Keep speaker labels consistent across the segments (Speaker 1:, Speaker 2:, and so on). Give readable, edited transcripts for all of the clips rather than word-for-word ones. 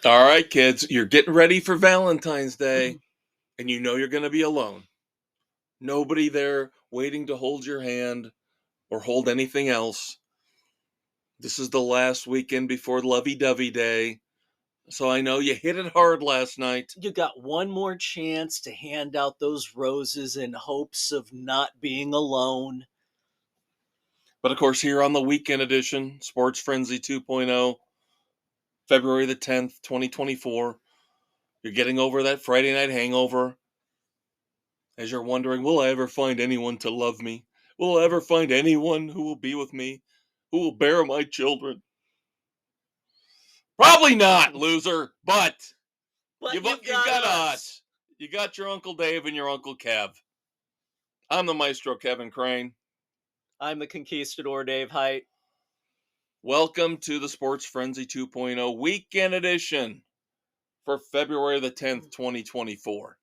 Speaker 1: All right, kids, you're getting ready for Valentine's Day, and you know you're going to be alone. Nobody there waiting to hold your hand or hold anything else. This is the last weekend before Lovey-Dovey Day, so I know you hit it hard last night.
Speaker 2: You got one more chance to hand out those roses in hopes of not being alone.
Speaker 1: But of course, here on the weekend edition, Sports Frenzy 2.0, February the 10th, 2024, you're getting over that Friday night hangover. As you're wondering, will I ever find anyone to love me? Will I ever find anyone who will be with me? Who will bear my children? Probably not, loser, but you've got us. You got your Uncle Dave and your Uncle Kev. I'm the maestro, Kevin Crane.
Speaker 2: I'm the conquistador, Dave Height.
Speaker 1: Welcome to the Sports Frenzy 2.0 Weekend Edition for February the 10th, 2024.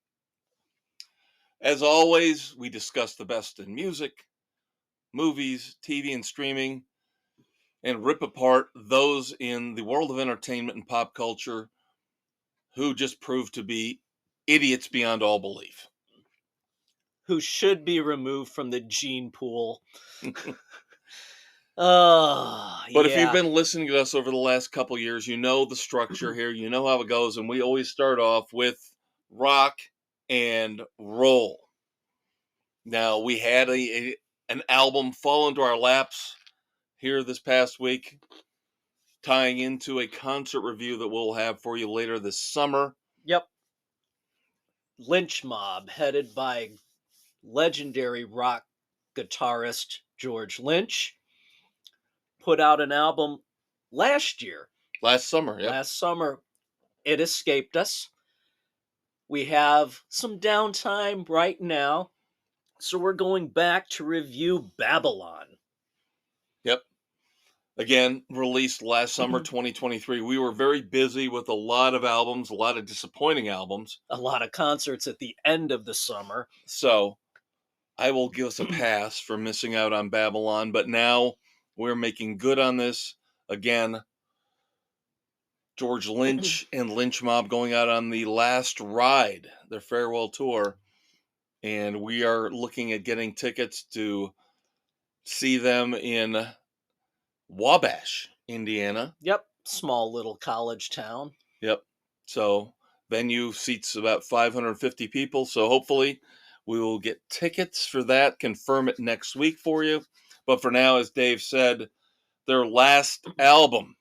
Speaker 1: As always, we discuss the best in music, movies, TV, and streaming, and rip apart those in the world of entertainment and pop culture who just proved to be idiots beyond all belief.
Speaker 2: Who should be removed from the gene pool.
Speaker 1: But if you've been listening to us over the last couple years, you know the structure here, you know how it goes, and we always start off with rock and roll. Now, we had an album fall into our laps here this past week, tying into a concert review that we'll have for you later this summer.
Speaker 2: Yep. Lynch Mob, headed by legendary rock guitarist George Lynch, put out an album last
Speaker 1: summer. Yep.
Speaker 2: Last summer. It escaped us. We have some downtime right now, so we're going back to review Babylon.
Speaker 1: Yep. Again, released last summer, 2023. We were very busy with a lot of albums, a lot of disappointing albums.
Speaker 2: A lot of concerts at the end of the summer.
Speaker 1: So I will give us a pass for missing out on Babylon, but now we're making good on this. Again, George Lynch and Lynch Mob going out on the last ride, their farewell tour, and we are looking at getting tickets to see them in Wabash, Indiana.
Speaker 2: Yep, small little college town.
Speaker 1: Yep. So venue seats about 550 people, so hopefully we will get tickets for that, confirm it next week for you. But for now, as Dave said, their last album,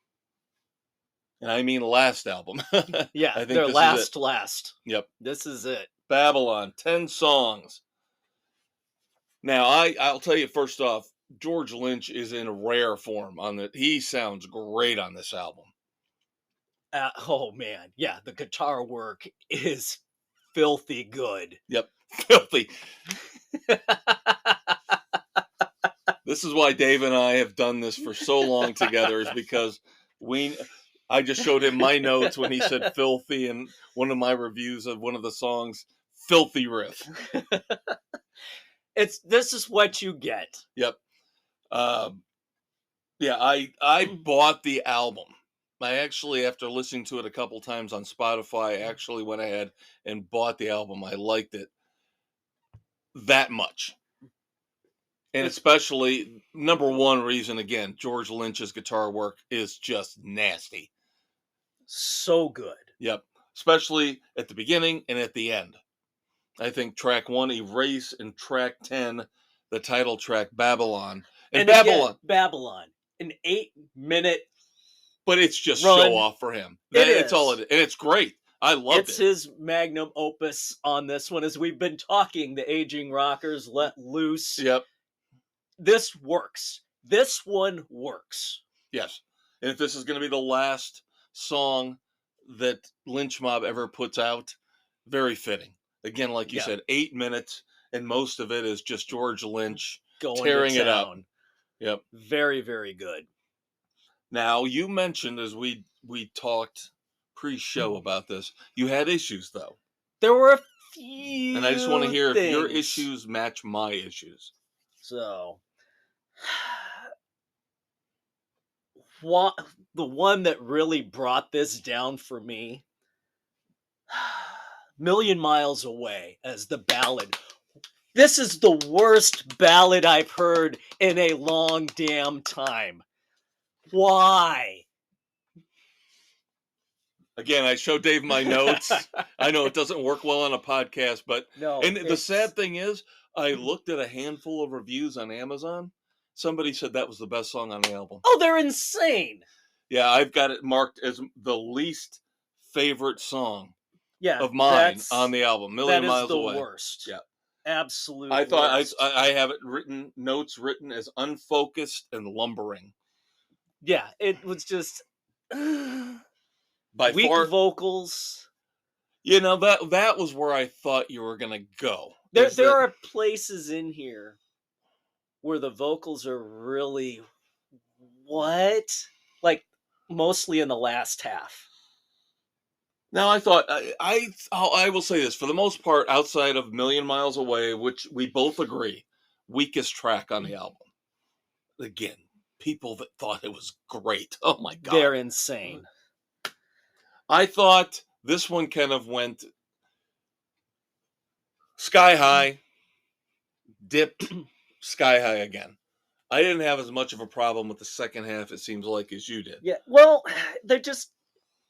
Speaker 1: and I mean last album.
Speaker 2: Yeah,
Speaker 1: I think
Speaker 2: their last.
Speaker 1: Yep.
Speaker 2: This is it.
Speaker 1: Babylon, 10 songs. Now, I'll tell you first off, George Lynch is in rare form on it. He sounds great on this album.
Speaker 2: Oh, man. Yeah, the guitar work is filthy good.
Speaker 1: Yep, filthy. This is why Dave and I have done this for so long together, is because I just showed him my notes when he said filthy, and one of my reviews of one of the songs, filthy riff.
Speaker 2: This is what you get.
Speaker 1: Yep. Yeah, I bought the album. I actually, after listening to it a couple times on Spotify, actually went ahead and bought the album. I liked it that much. And especially, number one reason, again, George Lynch's guitar work is just nasty.
Speaker 2: So good.
Speaker 1: Yep. Especially at the beginning and at the end. I think track 1, Erase, and track 10, the title track, Babylon.
Speaker 2: And Babylon. An 8-minute
Speaker 1: but it's just
Speaker 2: run.
Speaker 1: Show off for him. It's all it is. And it's great. I loved it.
Speaker 2: It's his magnum opus on this one. As we've been talking, the aging rockers let loose.
Speaker 1: Yep.
Speaker 2: This works. This one works.
Speaker 1: Yes. And if this is going to be the last song that Lynch Mob ever puts out, very fitting. Again, like you said, 8 minutes, and most of it is just George Lynch tearing it up. Yep.
Speaker 2: Very, very good.
Speaker 1: Now, you mentioned, as we talked pre-show about this, you had issues, though.
Speaker 2: There were a few.
Speaker 1: And I just want to hear if your issues match my issues.
Speaker 2: So, the one that really brought this down for me, Million Miles Away as the ballad. This is the worst ballad I've heard in a long damn time. Why?
Speaker 1: Again, I showed Dave my notes. I know it doesn't work well on a podcast, but
Speaker 2: No,
Speaker 1: and the sad thing is, I looked at a handful of reviews on Amazon. Somebody said that was the best song on the album.
Speaker 2: Oh, they're insane.
Speaker 1: Yeah, I've got it marked as the least favorite song of mine on the album. Million Miles Away.
Speaker 2: That is the worst.
Speaker 1: Yeah,
Speaker 2: absolute.
Speaker 1: I thought
Speaker 2: worst.
Speaker 1: I have it notes written as unfocused and lumbering.
Speaker 2: Yeah, it was just
Speaker 1: by
Speaker 2: weak
Speaker 1: far
Speaker 2: vocals.
Speaker 1: You know, that was where I thought you were gonna go.
Speaker 2: There are places in here where the vocals are really what? Like mostly in the last half.
Speaker 1: Now I thought I will say this, for the most part, outside of Million Miles Away, which we both agree, weakest track on the album. Again, people that thought it was great. Oh my God.
Speaker 2: They're insane.
Speaker 1: I thought this one kind of went sky high, dipped, sky high again. I didn't have as much of a problem with the second half, it seems like, as you did.
Speaker 2: Yeah, well, they're just...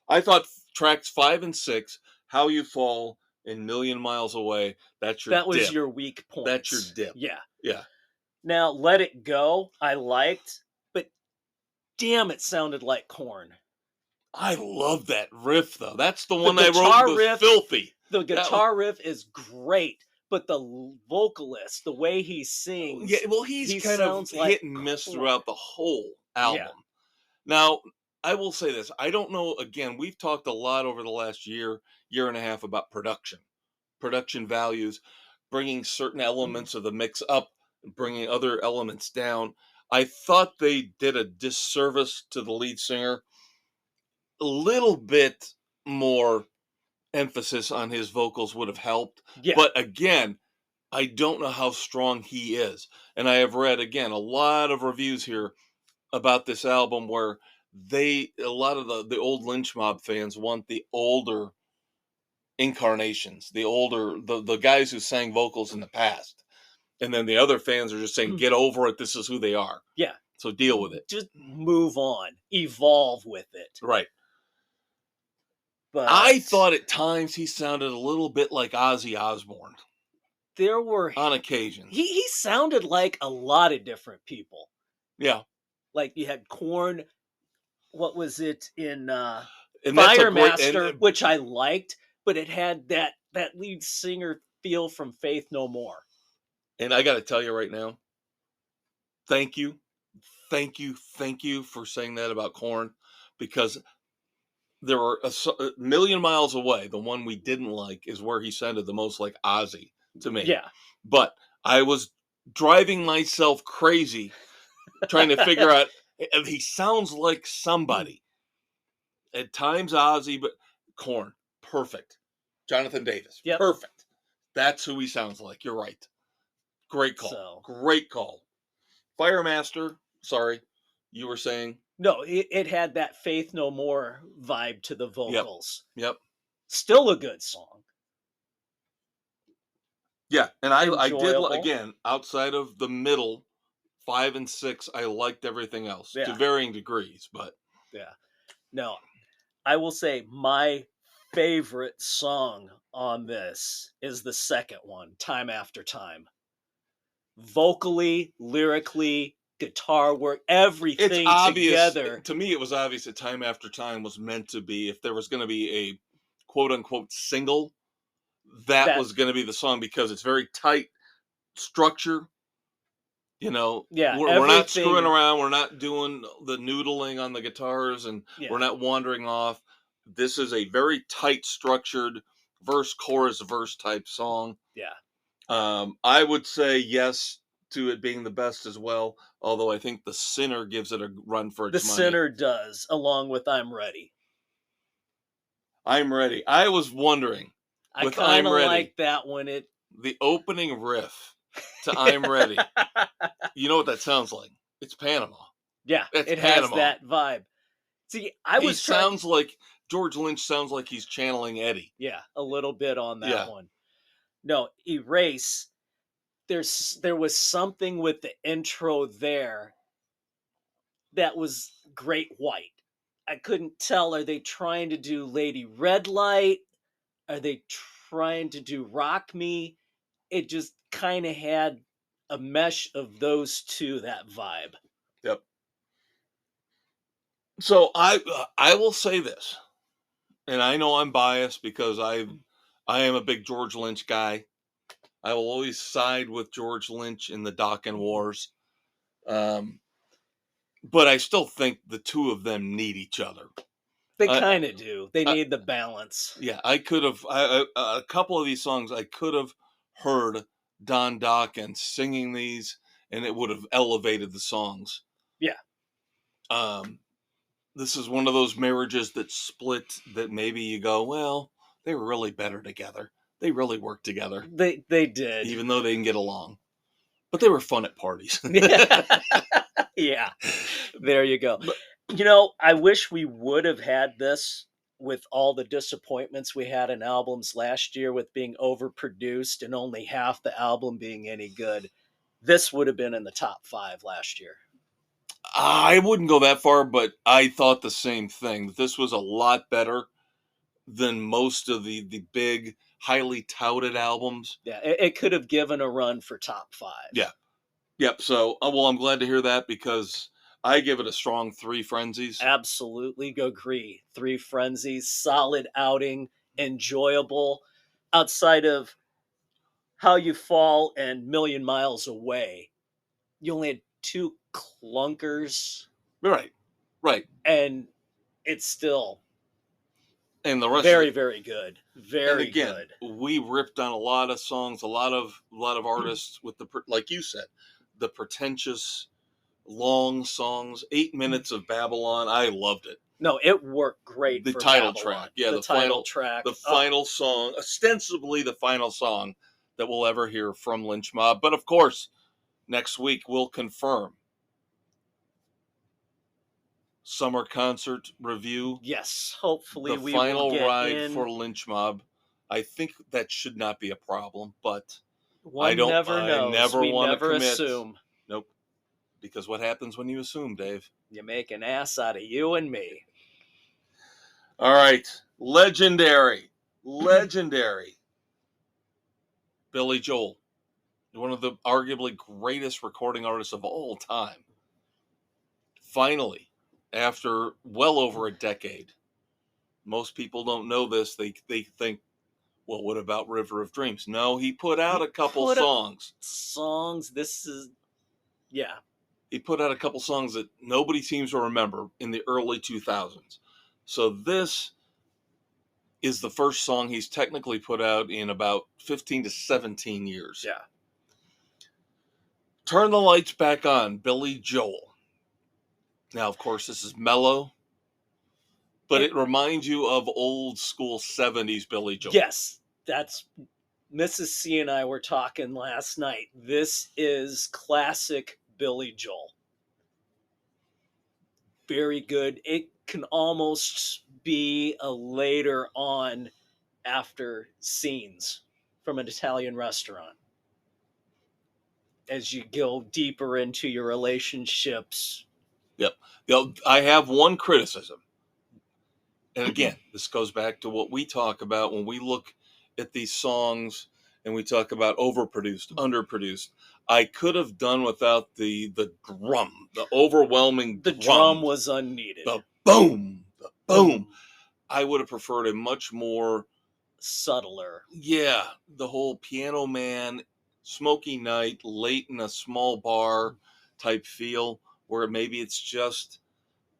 Speaker 1: I thought tracks 5 and 6, How You Fall and Million Miles Away, that was
Speaker 2: your weak point.
Speaker 1: That's your dip.
Speaker 2: Yeah.
Speaker 1: Yeah.
Speaker 2: Now, Let It Go, I liked, but damn, it sounded like Korn.
Speaker 1: I love that riff, though. That's the one I wrote was filthy.
Speaker 2: The guitar riff is great, but the vocalist, the way he sings...
Speaker 1: Yeah, well, he's kind of hit and miss throughout the whole album. Yeah. Now, I will say this. I don't know, again, we've talked a lot over the last year and a half about production values, bringing certain elements of the mix up, bringing other elements down. I thought they did a disservice to the lead singer. A little bit more emphasis on his vocals would have helped. Yeah. But again, I don't know how strong he is. And I have read, again, a lot of reviews here about this album where a lot of the old Lynch Mob fans want the older incarnations, the guys who sang vocals in the past. And then the other fans are just saying, get over it. This is who they are.
Speaker 2: Yeah.
Speaker 1: So deal with it.
Speaker 2: Just move on. Evolve with it.
Speaker 1: Right.
Speaker 2: But
Speaker 1: I thought at times he sounded a little bit like Ozzy Osbourne.
Speaker 2: There were...
Speaker 1: on occasion.
Speaker 2: He sounded like a lot of different people.
Speaker 1: Yeah.
Speaker 2: Like you had Korn. What was it in Fire Master, which I liked, but it had that lead singer feel from Faith No More.
Speaker 1: And I got to tell you right now, thank you for saying that about Korn, because there were a Million Miles Away. The one we didn't like is where he sounded the most like Ozzy to me.
Speaker 2: Yeah.
Speaker 1: But I was driving myself crazy trying to figure out, he sounds like somebody. At times Ozzy, but Korn, perfect. Jonathan Davis, yep. Perfect. That's who he sounds like. You're right. Great call. Great call. Firemaster, sorry, you were saying?
Speaker 2: No, it had that Faith No More vibe to the vocals.
Speaker 1: Yep.
Speaker 2: Still a good song.
Speaker 1: Yeah, and I did, again, outside of the middle, 5 and 6, I liked everything else to varying degrees, but...
Speaker 2: Yeah. No, I will say my favorite song on this is the second one, Time After Time. Vocally, lyrically, guitar work, everything together.
Speaker 1: To me, it was obvious that Time After Time was meant to be, if there was going to be a quote-unquote single, that was going to be the song, because it's very tight structure. You know, we're not screwing around. We're not doing the noodling on the guitars, and we're not wandering off. This is a very tight structured verse, chorus, verse type song.
Speaker 2: Yeah.
Speaker 1: I would say yes to it being the best as well, although I think The Sinner gives it a run for its money.
Speaker 2: The Sinner does, along with I'm Ready.
Speaker 1: I'm Ready. I was wondering.
Speaker 2: I kind of like that one.
Speaker 1: The opening riff to I'm Ready. You know what that sounds like? It's Panama.
Speaker 2: Yeah,
Speaker 1: That's
Speaker 2: it has
Speaker 1: Panama.
Speaker 2: that vibe. See, I
Speaker 1: He
Speaker 2: was trying.
Speaker 1: sounds like George Lynch sounds like he's channeling Eddie.
Speaker 2: Yeah, a little bit on that
Speaker 1: Yeah.
Speaker 2: one. No, Erase. There was something with the intro there that was Great White. I couldn't tell. Are they trying to do Lady Red Light? Are they trying to do Rock Me? It just kind of had a mesh of those two, that vibe.
Speaker 1: Yep. So I will say this, and I know I'm biased because I am a big George Lynch guy. I will always side with George Lynch in the Dokken Wars. But I still think the two of them need each other.
Speaker 2: They kind of do. They need the balance.
Speaker 1: Yeah, I could have a couple of these songs. I could have heard Don Dokken singing these, and it would have elevated the songs.
Speaker 2: Yeah.
Speaker 1: This is one of those marriages that split. That maybe you go, well, they were really better together. They really worked together.
Speaker 2: They did,
Speaker 1: even though they didn't get along. But they were fun at parties.
Speaker 2: Yeah. There you go. But, I wish we would have had this with all the disappointments we had in albums last year with being overproduced and only half the album being any good. This would have been in the top 5 last year.
Speaker 1: I wouldn't go that far, but I thought the same thing. This was a lot better than most of the big, highly touted albums.
Speaker 2: Yeah, it could have given a run for top 5.
Speaker 1: Yeah. Yep. So, well, I'm glad to hear that because I give it a strong 3 Frenzies.
Speaker 2: Absolutely agree. 3 Frenzies, solid outing, enjoyable. Outside of How You Fall and Million Miles Away, you only had 2 clunkers.
Speaker 1: Right.
Speaker 2: And it's still
Speaker 1: and the rest
Speaker 2: very,
Speaker 1: of it,
Speaker 2: very good. Very
Speaker 1: again,
Speaker 2: good.
Speaker 1: we ripped on a lot of songs, a lot of artists with the, like you said, the pretentious long songs. 8 minutes of Babylon, I loved it.
Speaker 2: No, it worked great.
Speaker 1: The
Speaker 2: for
Speaker 1: title
Speaker 2: Babylon.
Speaker 1: track, yeah,
Speaker 2: the title track,
Speaker 1: the final song, ostensibly the final song that we'll ever hear from Lynch Mob. But of course, next week we'll confirm summer concert review.
Speaker 2: Yes, hopefully
Speaker 1: the
Speaker 2: we
Speaker 1: final
Speaker 2: will get
Speaker 1: ride
Speaker 2: in.
Speaker 1: for Lynch Mob. I think that should not be a problem, but
Speaker 2: One never knows.
Speaker 1: I never
Speaker 2: we
Speaker 1: want to
Speaker 2: never
Speaker 1: commit.
Speaker 2: assume.
Speaker 1: Nope. Because what happens when you assume, Dave?
Speaker 2: You make an ass out of you and me.
Speaker 1: All right. Legendary. Billy Joel. One of the arguably greatest recording artists of all time. Finally, after well over a decade, most people don't know this. They think, well, what about River of Dreams? No, he put out a couple songs.
Speaker 2: This is, yeah.
Speaker 1: He put out a couple songs that nobody seems to remember in the early 2000s. So this is the first song he's technically put out in about 15 to 17 years.
Speaker 2: Yeah.
Speaker 1: Turn the Lights Back On, Billy Joel. Now, of course, this is mellow, but it reminds you of old school 70s Billy Joel.
Speaker 2: Yes, that's Mrs. C and I were talking last night. This is classic Billy Joel. Very good. It can almost be a later on after scenes from an Italian restaurant. As you go deeper into your relationships.
Speaker 1: Yep. I have one criticism. And again, this goes back to what we talk about when we look at these songs and we talk about overproduced, underproduced. I could have done without the drum, the overwhelming
Speaker 2: The drum was unneeded.
Speaker 1: The boom, the boom. I would have preferred a much more
Speaker 2: subtler.
Speaker 1: Yeah, the whole Piano Man, smoky night, late in a small bar type feel, where maybe it's just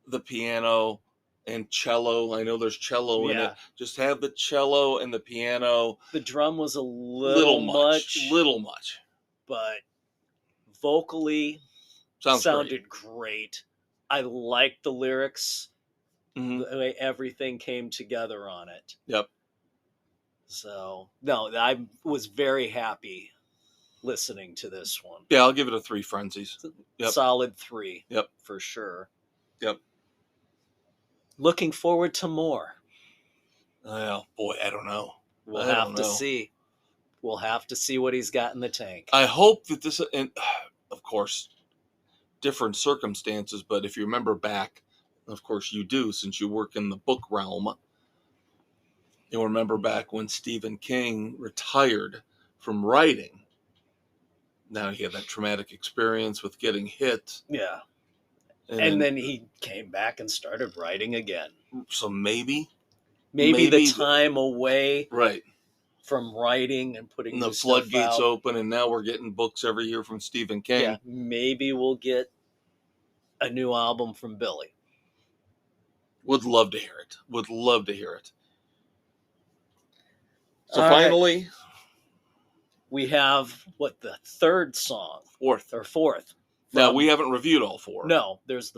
Speaker 1: the piano and cello. I know there's cello in it. Just have the cello and the piano.
Speaker 2: The drum was a little much.
Speaker 1: Little much.
Speaker 2: But vocally sounded great. I liked the lyrics. The way everything came together on it.
Speaker 1: Yep.
Speaker 2: So, no, I was very happy listening to this one.
Speaker 1: Yeah, I'll give it a 3 frenzies. Yep.
Speaker 2: Solid 3.
Speaker 1: Yep.
Speaker 2: For sure.
Speaker 1: Yep.
Speaker 2: Looking forward to more.
Speaker 1: Well, boy, I don't know.
Speaker 2: We'll have to see. We'll have to see what he's got in the tank.
Speaker 1: I hope that this, and of course, different circumstances, but if you remember back, of course you do since you work in the book realm, you'll remember back when Stephen King retired from writing. Now he had that traumatic experience with getting hit.
Speaker 2: Yeah. And then he came back and started writing again.
Speaker 1: So maybe
Speaker 2: the time away
Speaker 1: right
Speaker 2: from writing and putting
Speaker 1: the floodgates open, and now we're getting books every year from Stephen King.
Speaker 2: Yeah, maybe we'll get a new album from Billy.
Speaker 1: Would love to hear it. Would love to hear it. So finally,
Speaker 2: we have the third song, fourth.
Speaker 1: Now we haven't reviewed all 4.
Speaker 2: No, this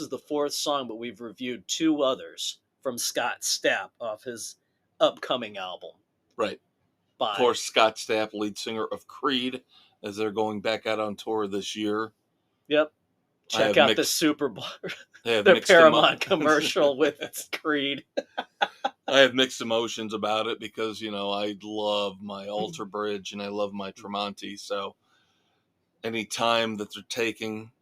Speaker 2: is the 4th song, but we've reviewed 2 others from Scott Stapp off his upcoming album.
Speaker 1: Right. Of course, Scott Stapp, lead singer of Creed, as they're going back out on tour this year.
Speaker 2: Yep. Check out the Super Bowl, the Paramount commercial with Creed.
Speaker 1: I have mixed emotions about it because, I love my Alter Bridge and I love my Tremonti. So any time that they're taking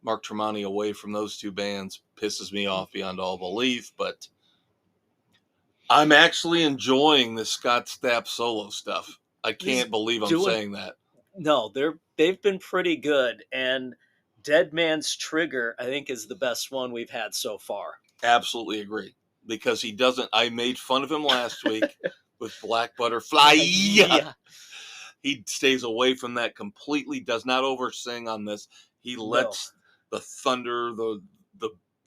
Speaker 1: Mark Tremonti away from those 2 bands pisses me off beyond all belief. But I'm actually enjoying the Scott Stapp solo stuff. I can't believe I'm saying that.
Speaker 2: No, they've been pretty good. And Dead Man's Trigger, I think, is the best one we've had so far.
Speaker 1: Absolutely agree. Because he doesn't, I made fun of him last week with Black Butterfly. Yeah. He stays away from that completely, does not oversing on this. He lets the thunder, the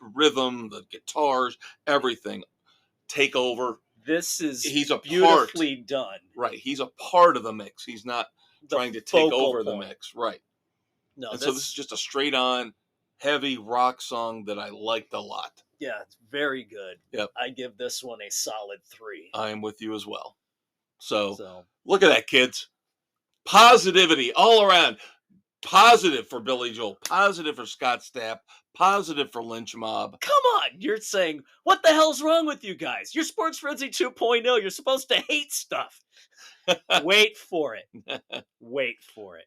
Speaker 1: rhythm, the guitars, everything take over.
Speaker 2: He's beautifully done.
Speaker 1: Right. He's a part of the mix. He's not trying to take over the mix. Right.
Speaker 2: No,
Speaker 1: and so this is just a straight on heavy rock song that I liked a lot.
Speaker 2: Yeah, it's very good.
Speaker 1: Yep.
Speaker 2: I give this one a solid 3.
Speaker 1: I am with you as well. So look at that, kids. Positivity all around. Positive for Billy Joel. Positive for Scott Stapp. Positive for Lynch Mob.
Speaker 2: Come on. You're saying, what the hell's wrong with you guys? You're Sports Frenzy 2.0. You're supposed to hate stuff. Wait for it. Wait for it.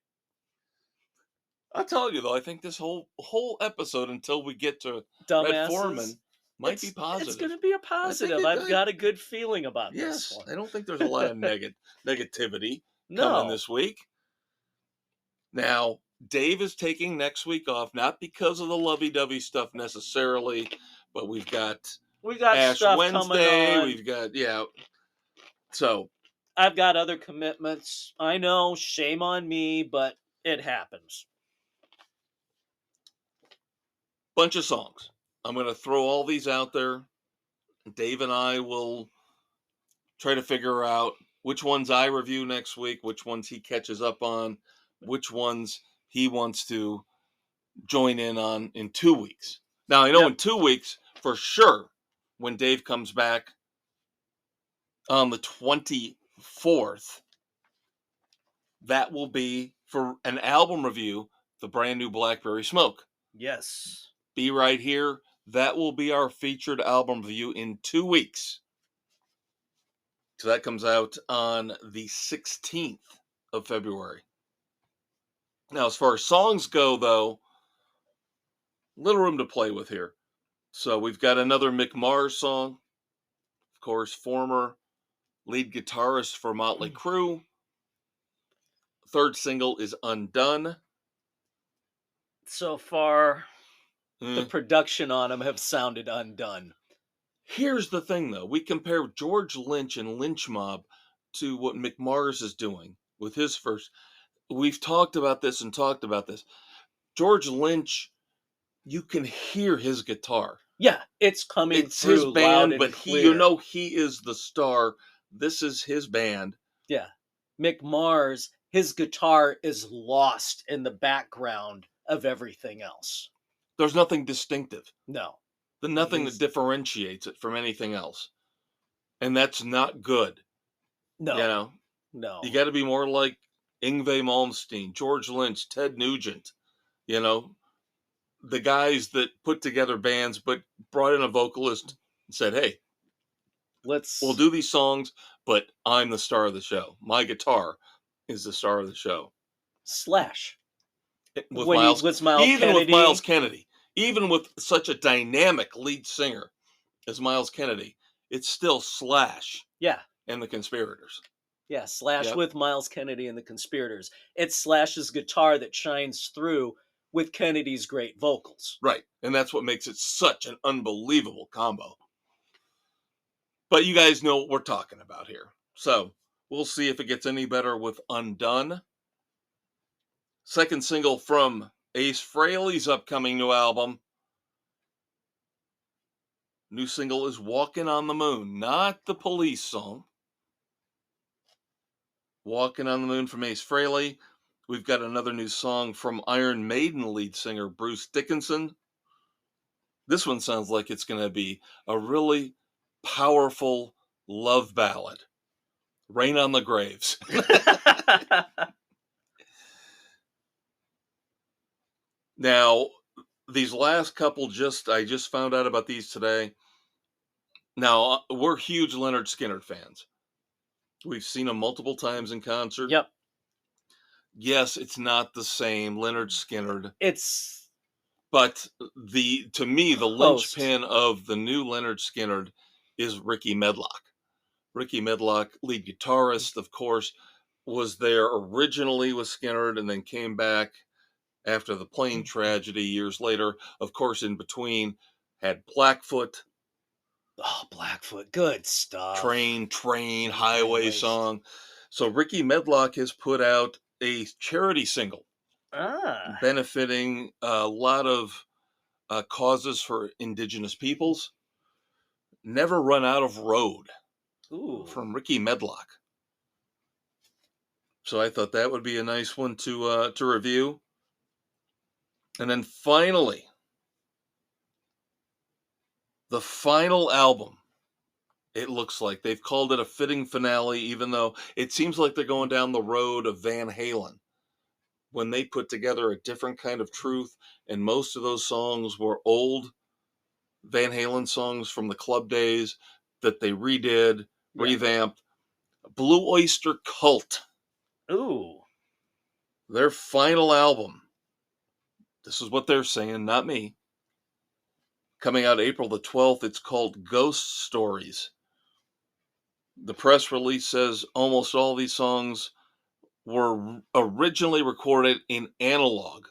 Speaker 1: I'll tell you, though, I think this whole episode until we get to
Speaker 2: Dumbasses,
Speaker 1: Red Foreman might be positive.
Speaker 2: It's going to be a positive. I've got a good feeling about this one.
Speaker 1: I don't think there's a lot of negativity coming this week. Now, Dave is taking next week off, not because of the lovey-dovey stuff necessarily, but we've got Ash
Speaker 2: stuff
Speaker 1: Wednesday.
Speaker 2: Coming on.
Speaker 1: We've got, So
Speaker 2: I've got other commitments. I know, shame on me, but it happens.
Speaker 1: Bunch of songs. I'm going to throw all these out there. Dave and I will try to figure out which ones I review next week, which ones he catches up on, which ones he wants to join in on in 2 weeks. Now, I know in 2 weeks, for sure, when Dave comes back on the 24th, that will be for an album review, the brand new Blackberry Smoke.
Speaker 2: Yes.
Speaker 1: Be right here. That will be our featured album review in 2 weeks. So that comes out on the 16th of February. Now, as far as songs go, though, little room to play with here. So we've got another Mick Mars song. Of course, former lead guitarist for Motley Crue. Third single is Undone.
Speaker 2: So far, the production on them have sounded undone.
Speaker 1: Here's the thing, though. We compare George Lynch and Lynch Mob to what Mick Mars is doing with his first. We've talked about this. George Lynch, you can hear his guitar.
Speaker 2: Yeah, it's coming through
Speaker 1: his band,
Speaker 2: loud and
Speaker 1: but
Speaker 2: clear.
Speaker 1: He is the star. This is his band.
Speaker 2: Yeah. Mick Mars, his guitar is lost in the background of everything else.
Speaker 1: There's nothing distinctive.
Speaker 2: No.
Speaker 1: There's nothing that differentiates it from anything else. And that's not good.
Speaker 2: No.
Speaker 1: You know?
Speaker 2: No.
Speaker 1: You got to be more like Yngwie Malmsteen, George Lynch, Ted Nugent, you know, the guys that put together bands but brought in a vocalist and said, hey, we'll
Speaker 2: Let's
Speaker 1: do these songs, but I'm the star of the show. My guitar is the star of the show.
Speaker 2: Slash.
Speaker 1: With
Speaker 2: When he
Speaker 1: Miles,
Speaker 2: was Miles
Speaker 1: even with Miles
Speaker 2: Kennedy.
Speaker 1: Kennedy, even with such a dynamic lead singer as Miles Kennedy, it's still Slash
Speaker 2: Yeah.
Speaker 1: and the Conspirators.
Speaker 2: Yeah, Slash
Speaker 1: Yep.
Speaker 2: with Miles Kennedy and the Conspirators. It's Slash's guitar that shines through with Kennedy's great vocals.
Speaker 1: Right. And that's what makes it such an unbelievable combo. But you guys know what we're talking about here. So we'll see if it gets any better with Undone. Second single from Ace Frehley's upcoming new album. New single is Walking on the Moon, not the Police song. Walking on the Moon from Ace Frehley. We've got another new song from Iron Maiden lead singer Bruce Dickinson. This one sounds like it's going to be a really powerful love ballad. Rain on the Graves. Now, these last couple I just found out about these today. Now, we're huge Leonard Skinner fans. We've seen him multiple times in concert.
Speaker 2: Yep.
Speaker 1: Yes, it's not the same Leonard Skinner.
Speaker 2: It's
Speaker 1: But to me, the
Speaker 2: Close.
Speaker 1: linchpin of the new Leonard Skinner is Ricky Medlock. Ricky Medlock, lead guitarist, of course, was there originally with Skinner and then came back after the plane tragedy years later. Of course, in between, had Blackfoot,
Speaker 2: Oh, Blackfoot, good stuff.
Speaker 1: Train, Highway song. So Ricky Medlock has put out a charity single benefiting a lot of causes for indigenous peoples. Never Run Out of Road.
Speaker 2: Ooh.
Speaker 1: From Ricky Medlock. So I thought that would be a nice one to review. And then finally, the final album. It looks like they've called it a fitting finale, even though it seems like they're going down the road of Van Halen when they put together a different kind of truth. And most of those songs were old Van Halen songs from the club days that they redid, revamped. Blue Oyster Cult.
Speaker 2: Ooh.
Speaker 1: Their final album. This is what they're saying, not me. Coming out April the 12th, it's called Ghost Stories. The press release says almost all these songs were originally recorded in analog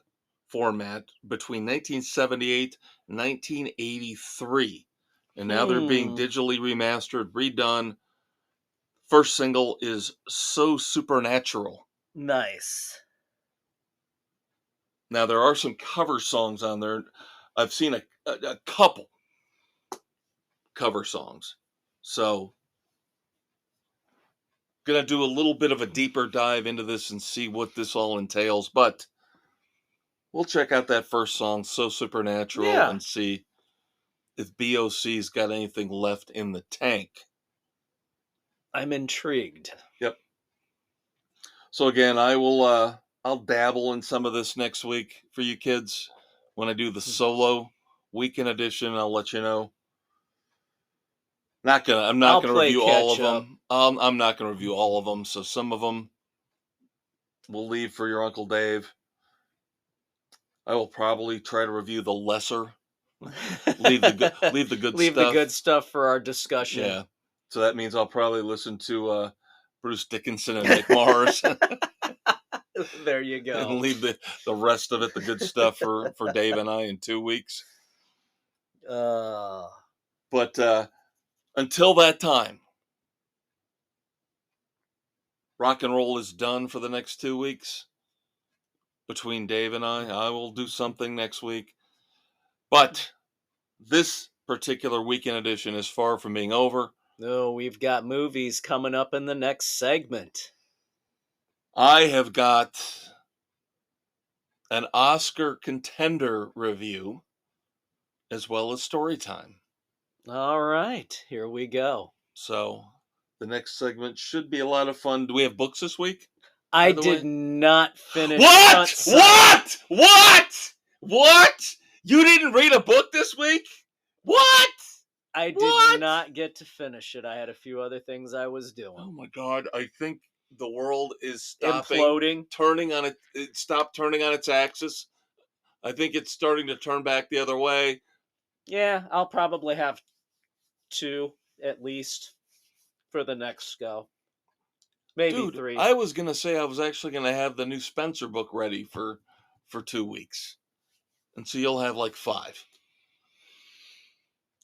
Speaker 1: format between 1978 and 1983. And now they're being digitally remastered, redone. First single is So Supernatural.
Speaker 2: Nice.
Speaker 1: Now, there are some cover songs on there. I've seen a couple cover songs. So, going to do a little bit of a deeper dive into this and see what this all entails. But we'll check out that first song, So Supernatural, and see if BOC's got anything left in the tank.
Speaker 2: I'm intrigued.
Speaker 1: Yep. So again, I'll dabble in some of this next week for you kids. When I do the solo weekend edition, I'll let you know. I'm not gonna review all of them. I'm not gonna review all of them. So some of them we'll leave for your Uncle Dave. I will probably try to review the lesser. Leave the good
Speaker 2: Leave
Speaker 1: stuff.
Speaker 2: the good stuff for our discussion.
Speaker 1: Yeah. So that means I'll probably listen to Bruce Dickinson and Mick Mars.
Speaker 2: There you go.
Speaker 1: And leave the rest of it, the good stuff, for Dave and I in 2 weeks. But until that time, rock and roll is done for the next 2 weeks. Between Dave and I will do something next week. But this particular weekend edition is far from being over.
Speaker 2: No, we've got movies coming up in the next segment.
Speaker 1: I have got an Oscar contender review as well as story time.
Speaker 2: All right, here we go.
Speaker 1: So the next segment should be a lot of fun. Do we have books this week?
Speaker 2: I
Speaker 1: the
Speaker 2: did
Speaker 1: way?
Speaker 2: not finish
Speaker 1: What?
Speaker 2: Front Sight.
Speaker 1: What? You didn't read a book this week? What?
Speaker 2: I did
Speaker 1: What?
Speaker 2: not get to finish it. I had a few other things I was doing.
Speaker 1: Oh my God! I think the world is
Speaker 2: Imploding.
Speaker 1: Stopped turning on its axis. I think it's starting to turn back the other way.
Speaker 2: Yeah, I'll probably have 2 at least for the next go. Maybe
Speaker 1: Dude,
Speaker 2: 3.
Speaker 1: I was gonna say I was actually gonna have the new Spencer book ready for 2 weeks, and so you'll have like 5.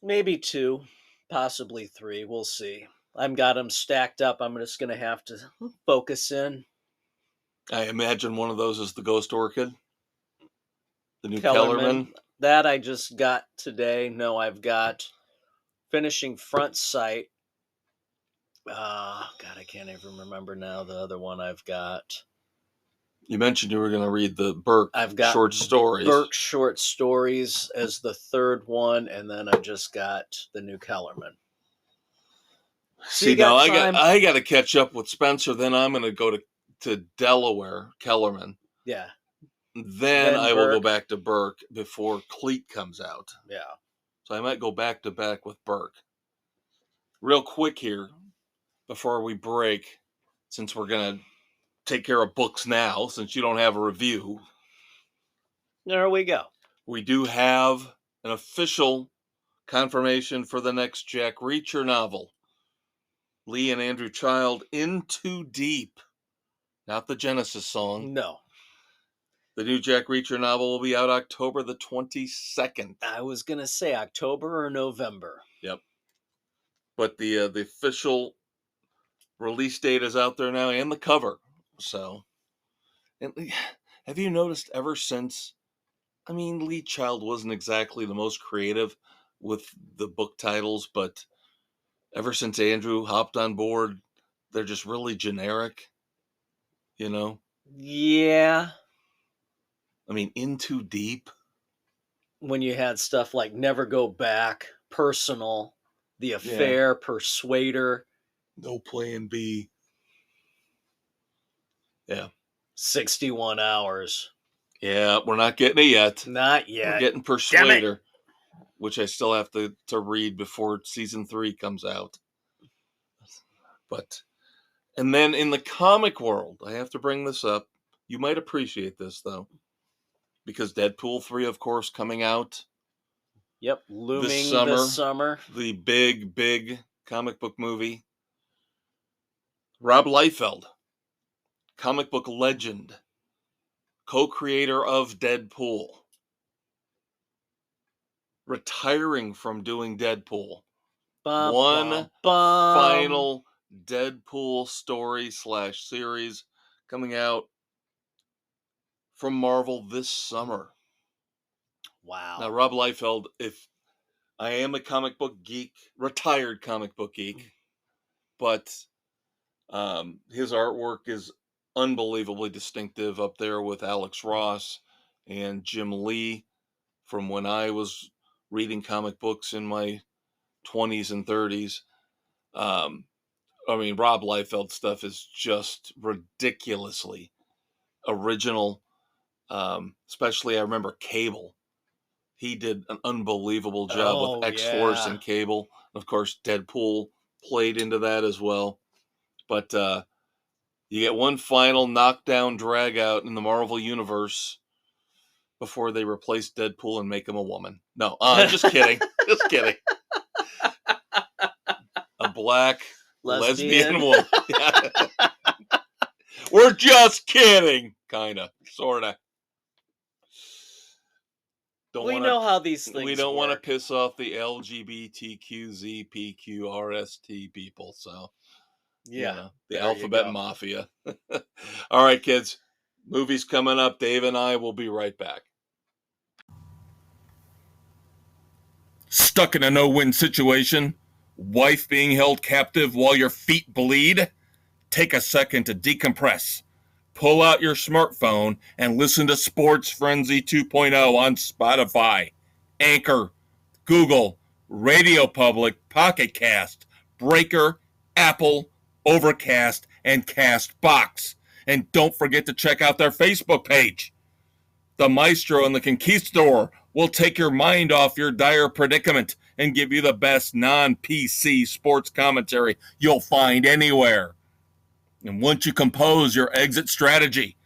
Speaker 2: Maybe 2, possibly 3. We'll see. I've got them stacked up. I'm just going to have to focus in.
Speaker 1: I imagine one of those is the Ghost Orchid, the new
Speaker 2: Kellerman.
Speaker 1: Kellerman.
Speaker 2: That I just got today. No, I've got finishing Front Sight. God, I can't even remember now the other one I've got.
Speaker 1: You mentioned you were going to read the Burke
Speaker 2: I've got
Speaker 1: short stories.
Speaker 2: Burke short stories as the third one, and then I just got the new Kellerman.
Speaker 1: See, now I got to catch up with Spencer. Then I'm going to go to Delaware, Kellerman.
Speaker 2: Yeah.
Speaker 1: Then I will go back to Burke before Cleat comes out.
Speaker 2: Yeah.
Speaker 1: So I might go back to back with Burke. Real quick here, before we break, since we're going to take care of books now, since you don't have a review.
Speaker 2: There we go.
Speaker 1: We do have an official confirmation for the next Jack Reacher novel. Lee and Andrew Child, In Too Deep. Not the Genesis song.
Speaker 2: No.
Speaker 1: The new Jack Reacher novel will be out October the 22nd.
Speaker 2: I was going to say October or November.
Speaker 1: Yep. But the official release date is out there now, and the cover. So, and have you noticed ever since? I mean, Lee Child wasn't exactly the most creative with the book titles, but ever since Andrew hopped on board, they're just really generic. You know?
Speaker 2: Yeah.
Speaker 1: I mean, In Too Deep.
Speaker 2: When you had stuff like Never Go Back, Personal, The Affair, Persuader.
Speaker 1: No Plan B. Yeah.
Speaker 2: 61 Hours.
Speaker 1: Yeah, we're not getting it yet.
Speaker 2: Not yet.
Speaker 1: We're getting Persuader, which I still have to read before season 3 comes out. But, and then in the comic world, I have to bring this up. You might appreciate this, though, because Deadpool 3, of course, coming out.
Speaker 2: Yep, looming
Speaker 1: this
Speaker 2: summer.
Speaker 1: The big comic book movie. Rob Liefeld, comic book legend, co-creator of Deadpool, retiring from doing Deadpool. One final Deadpool story / series coming out from Marvel this summer.
Speaker 2: Wow.
Speaker 1: Now, Rob Liefeld, if I am a comic book geek, retired comic book geek, but his artwork is unbelievably distinctive, up there with Alex Ross and Jim Lee from when I was reading comic books in my 20s and 30s. I mean, Rob Liefeld stuff is just ridiculously original. Especially, I remember Cable. He did an unbelievable job with X-Force and Cable. Of course, Deadpool played into that as well. But you get one final knockdown drag out in the Marvel Universe before they replace Deadpool and make him a woman. No, just kidding. Just kidding. A black lesbian woman. We're just kidding. Kinda. Sorta.
Speaker 2: We know how these things
Speaker 1: We don't
Speaker 2: work.
Speaker 1: want to piss off the LGBTQZPQRST people, so the alphabet mafia. All right, kids. Movies coming up. Dave and I will be right back. Stuck in a no-win situation? Wife being held captive while your feet bleed? Take a second to decompress. Pull out your smartphone and listen to Sports Frenzy 2.0 on Spotify, Anchor, Google, Radio Public, Pocket Cast, Breaker, Apple, Overcast, and Castbox. And don't forget to check out their Facebook page. The Maestro and the Conquistador will take your mind off your dire predicament and give you the best non-PC sports commentary you'll find anywhere. And once you compose your exit strategy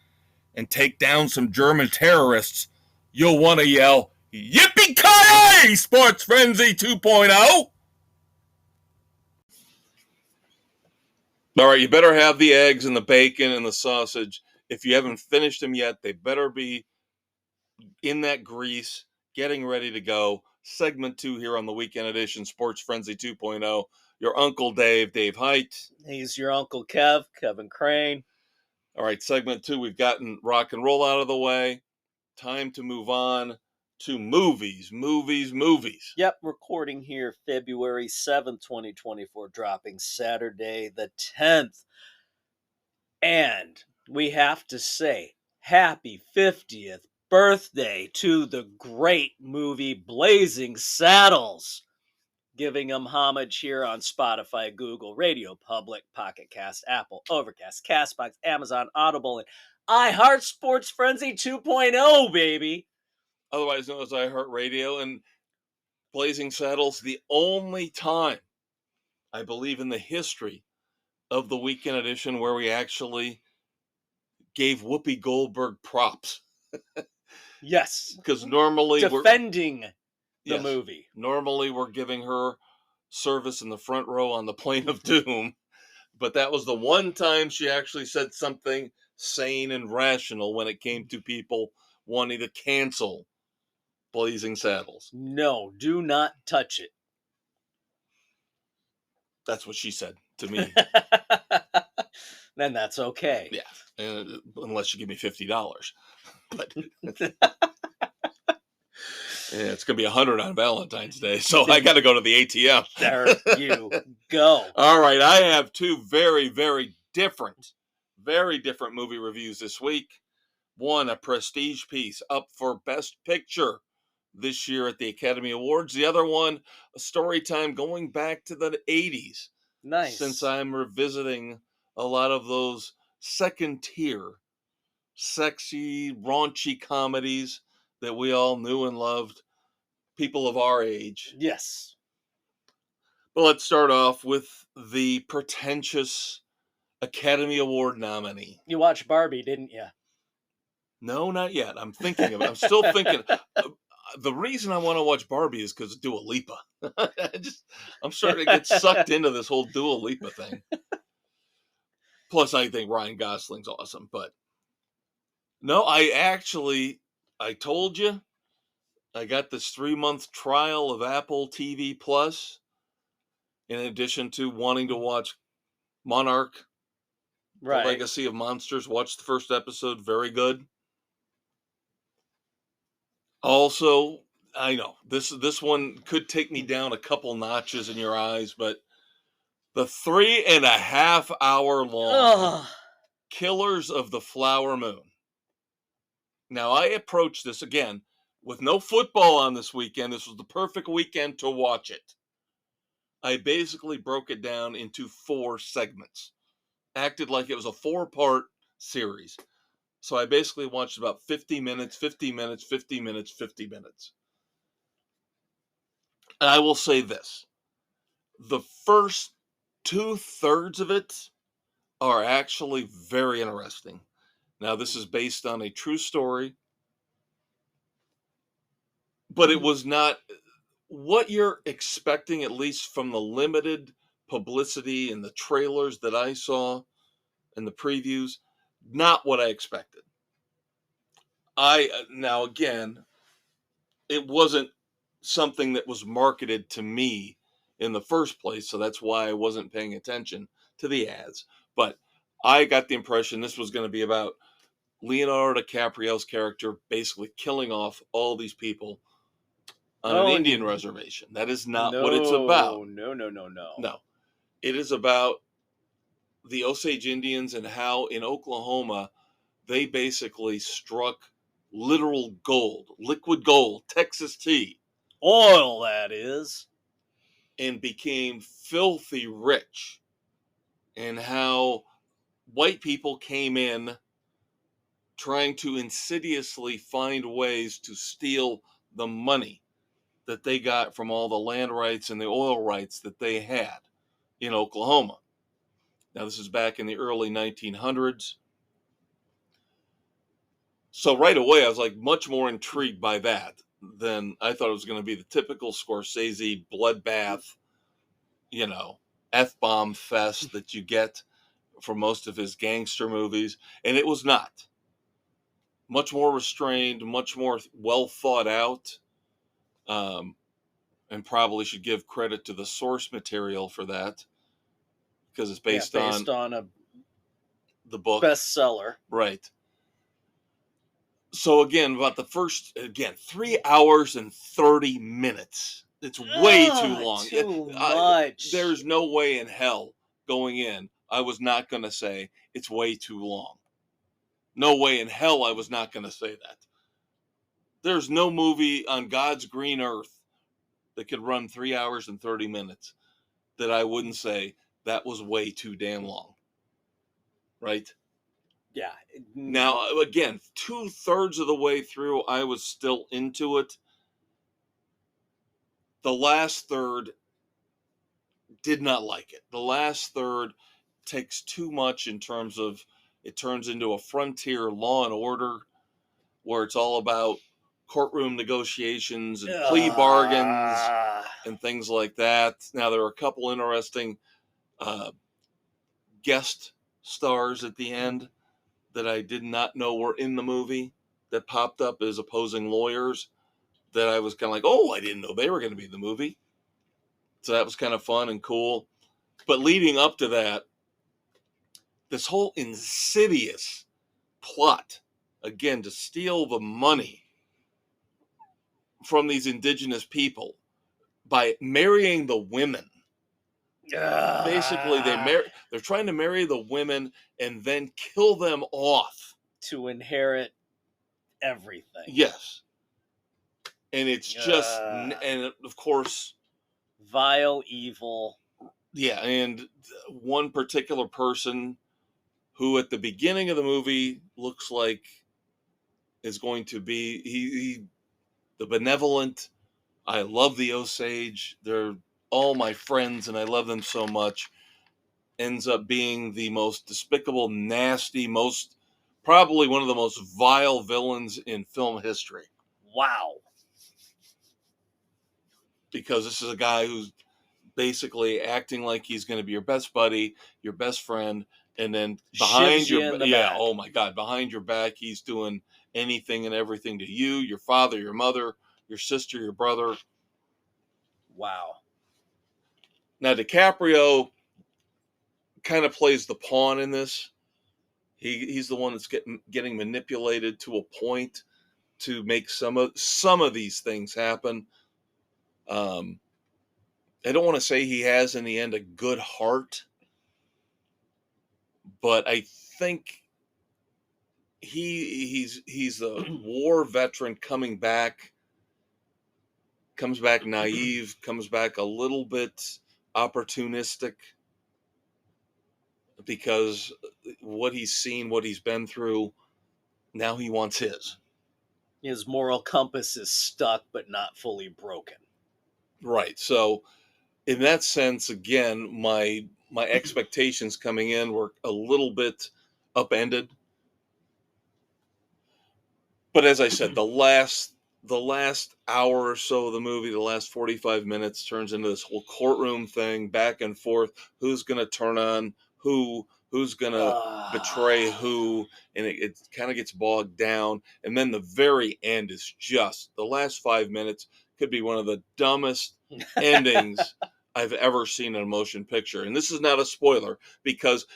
Speaker 1: and take down some German terrorists, you'll want to yell, Yippee-ki-yay, Sports Frenzy 2.0! All right, you better have the eggs and the bacon and the sausage. If you haven't finished them yet, they better be in that grease, getting ready to go. Segment 2 here on the Weekend Edition, Sports Frenzy 2.0. Your Uncle Dave, Dave Height.
Speaker 2: He's your Uncle Kev, Kevin Crane.
Speaker 1: All right, segment 2, we've gotten rock and roll out of the way. Time to move on to movies.
Speaker 2: Yep, recording here February 7th, 2024, dropping Saturday the 10th. And we have to say, happy 50th birthday to the great movie Blazing Saddles. Giving him homage here on Spotify, Google, Radio Public, Pocket Cast, Apple, Overcast, Castbox, Amazon, Audible, and iHeart Sports Frenzy 2.0, baby.
Speaker 1: Otherwise known as iHeartRadio. And Blazing Saddles, the only time, I believe, in the history of the Weekend Edition where we actually gave Whoopi Goldberg props.
Speaker 2: Yes.
Speaker 1: Because normally
Speaker 2: defending the movie.
Speaker 1: Normally we're giving her service in the front row on the Plane of Doom. But that was the one time she actually said something sane and rational when it came to people wanting to cancel Blazing Saddles.
Speaker 2: No, do not touch it.
Speaker 1: That's what she said to me.
Speaker 2: Then that's okay.
Speaker 1: Yeah, unless you give me $50. But it's going to be $100 on Valentine's Day, so I got to go to the ATM.
Speaker 2: There you go.
Speaker 1: All right, I have two very, very different movie reviews this week. One, a prestige piece up for Best Picture this year at the Academy Awards. The other one, a story time going back to the 80s.
Speaker 2: Nice.
Speaker 1: Since I'm revisiting a lot of those second-tier, sexy, raunchy comedies that we all knew and loved, people of our age.
Speaker 2: Yes.
Speaker 1: But let's start off with the pretentious Academy Award nominee.
Speaker 2: You watched Barbie, didn't you?
Speaker 1: No, not yet. I'm thinking of it. I'm still thinking. The reason I want to watch Barbie is because of Dua Lipa. I'm starting to get sucked into this whole Dua Lipa thing. Plus, I think Ryan Gosling's awesome. But no, I told you, I got this 3-month trial of Apple TV Plus. In addition to wanting to watch Monarch,
Speaker 2: right.
Speaker 1: The Legacy of Monsters. Watched the first episode. Very good. Also, I know this one could take me down a couple notches in your eyes, but the 3.5 hour long Killers of the Flower Moon. Now, I approached this again with no football on this weekend. This was the perfect weekend to watch it. I basically broke it down into 4 segments. Acted like it was a 4-part series. So I basically watched about 50 minutes, 50 minutes, 50 minutes, 50 minutes. And I will say this. The first 2/3 of it are actually very interesting. Now, this is based on a true story, but it was not what you're expecting, at least from the limited publicity and the trailers that I saw and the previews, not what I expected. Now again, it wasn't something that was marketed to me in the first place, so that's why I wasn't paying attention to the ads. But I got the impression this was going to be about Leonardo DiCaprio's character basically killing off all these people on an Indian reservation. That is not what it's about.
Speaker 2: No.
Speaker 1: No. It is about the Osage Indians and how in Oklahoma they basically struck literal gold, liquid gold, Texas tea.
Speaker 2: Oil, that is.
Speaker 1: And became filthy rich. And how white people came in trying to insidiously find ways to steal the money that they got from all the land rights and the oil rights that they had in Oklahoma. Now, this is back in the early 1900s. So right away, I was like much more intrigued by that than I thought it was going to be the typical Scorsese bloodbath, you know, F-bomb fest that you get for most of his gangster movies. And it was not. Much more restrained, much more well thought out. Um, and probably should give credit to the source material for that because it's based
Speaker 2: based
Speaker 1: on
Speaker 2: on a
Speaker 1: the book.
Speaker 2: bestseller.
Speaker 1: Right. So again, about the first, again, 3 hours and 30 minutes. It's way too long.
Speaker 2: Too much.
Speaker 1: There's no way in hell going in I was not going to say it's way too long. No way in hell I was not going to say that. There's no movie on God's green earth that could run 3 hours and 30 minutes that I wouldn't say that was way too damn long. Right?
Speaker 2: Yeah.
Speaker 1: Now, again, 2/3 of the way through, I was still into it. The last third, did not like it. The last third takes too much in terms of it turns into a frontier Law and Order where it's all about courtroom negotiations and plea bargains and things like that. Now, there are a couple interesting uh, guest stars at the end that I did not know were in the movie that popped up as opposing lawyers that I was kind of like, oh, I didn't know they were going to be in the movie. So that was kind of fun and cool. But leading up to that, this whole insidious plot, again, to steal the money from these indigenous people by marrying the women. Basically, they're trying to marry the women and then kill them off
Speaker 2: to inherit everything.
Speaker 1: Yes. And it's just, and of course,
Speaker 2: vile, evil.
Speaker 1: Yeah, and one particular person who at the beginning of the movie looks like is going to be the benevolent. I love the Osage. They're all my friends and I love them so much. Ends up being the most despicable, nasty, probably one of the most vile villains in film history.
Speaker 2: Wow.
Speaker 1: Because this is a guy who's basically acting like he's going to be your best buddy, your best friend, and then behind your
Speaker 2: back.
Speaker 1: Oh my God, behind your back, he's doing anything and everything to you, your father, your mother, your sister, your brother.
Speaker 2: Wow.
Speaker 1: Now DiCaprio kind of plays the pawn in this. He's the one that's getting manipulated to a point to make some of these things happen. I don't want to say he has in the end a good heart, but I think he's a war veteran coming back, comes back naive, comes back a little bit opportunistic because what he's seen, what he's been through, now he wants his.
Speaker 2: His moral compass is stuck but not fully broken.
Speaker 1: Right. So in that sense, again, my expectations coming in were a little bit upended. But as I said, the last hour or so of the movie, the last 45 minutes turns into this whole courtroom thing, back and forth. Who's going to turn on who's going to betray who, and it kind of gets bogged down. And then the very end is just the last 5 minutes could be one of the dumbest endings I've ever seen in a motion picture. And this is not a spoiler because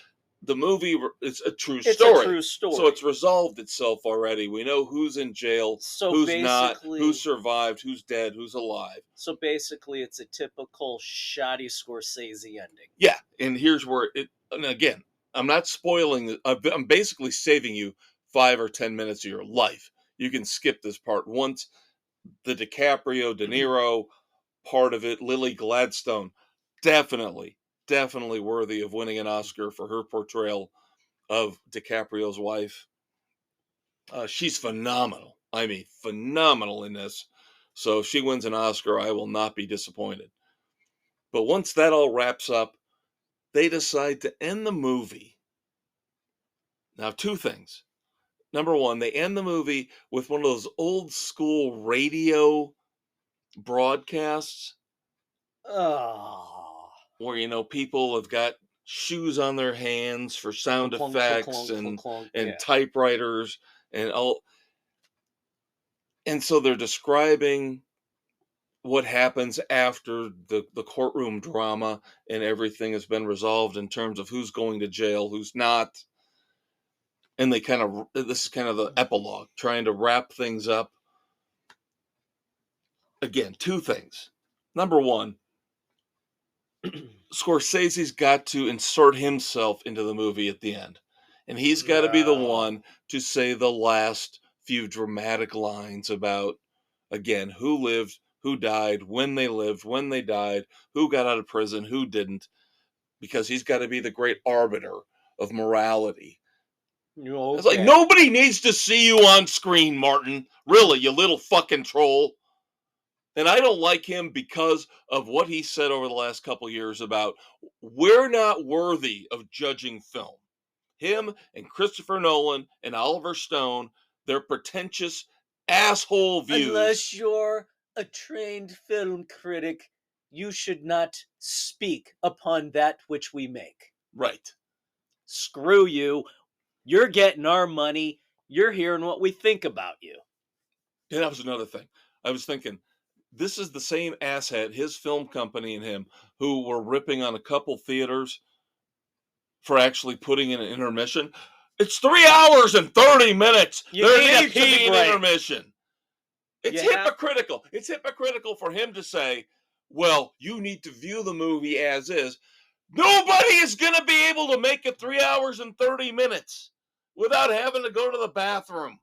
Speaker 1: the movie is a true story.
Speaker 2: It's a true story.
Speaker 1: So it's resolved itself already. We know who's in jail, who's not, who survived, who's dead, who's alive.
Speaker 2: So basically, it's a typical shoddy Scorsese ending.
Speaker 1: Yeah, and here's where and again, I'm not spoiling. I'm basically saving you 5 or 10 minutes of your life. You can skip this part. Once the DiCaprio, De Niro part of it, Lily Gladstone, definitely worthy of winning an Oscar for her portrayal of DiCaprio's wife. She's phenomenal. I mean, phenomenal in this. So if she wins an Oscar, I will not be disappointed. But once that all wraps up, they decide to end the movie. Now, two things. Number one, they end the movie with one of those old school radio broadcasts
Speaker 2: Oh.
Speaker 1: where, people have got shoes on their hands for sound
Speaker 2: Clunk, clunk,
Speaker 1: effects
Speaker 2: clunk, clunk, clunk,
Speaker 1: and
Speaker 2: yeah.
Speaker 1: typewriters and all. And so they're describing what happens after the courtroom drama and everything has been resolved in terms of who's going to jail, who's not. And this is kind of the epilogue, trying to wrap things up. Again, two things. Number one, Scorsese's got to insert himself into the movie at the end. And he's got to be the one to say the last few dramatic lines about, again, who lived, who died, when they died, who got out of prison, who didn't, because he's got to be the great arbiter of morality.
Speaker 2: Okay.
Speaker 1: It's like, nobody needs to see you on screen, Martin. Really, you little fucking troll. And I don't like him because of what he said over the last couple years about we're not worthy of judging film. Him and Christopher Nolan and Oliver Stone, their pretentious asshole views.
Speaker 2: Unless you're a trained film critic, you should not speak upon that which we make.
Speaker 1: Right.
Speaker 2: Screw you. You're getting our money. You're hearing what we think about you.
Speaker 1: And that was another thing. I was thinking, this is the same asshat, his film company and him, who were ripping on a couple theaters for actually putting in an intermission. It's 3 hours and 30 minutes. There needs to be an intermission. It's hypocritical. It's hypocritical for him to say, well, you need to view the movie as is. Nobody is going to be able to make it 3 hours and 30 minutes without having to go to the bathroom.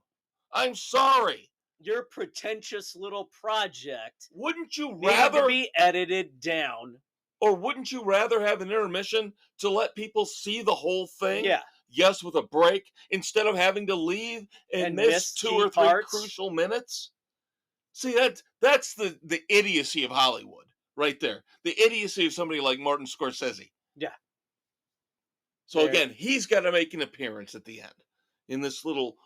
Speaker 1: I'm sorry.
Speaker 2: Your pretentious little project
Speaker 1: wouldn't you
Speaker 2: needed
Speaker 1: rather
Speaker 2: to be edited down?
Speaker 1: Or wouldn't you rather have an intermission to let people see the whole thing?
Speaker 2: Yeah.
Speaker 1: Yes, with a break, instead of having to leave and miss 2 or 3 crucial minutes? See, that's the idiocy of Hollywood right there. The idiocy of somebody like Martin Scorsese.
Speaker 2: Yeah.
Speaker 1: So again, he's got to make an appearance at the end in this little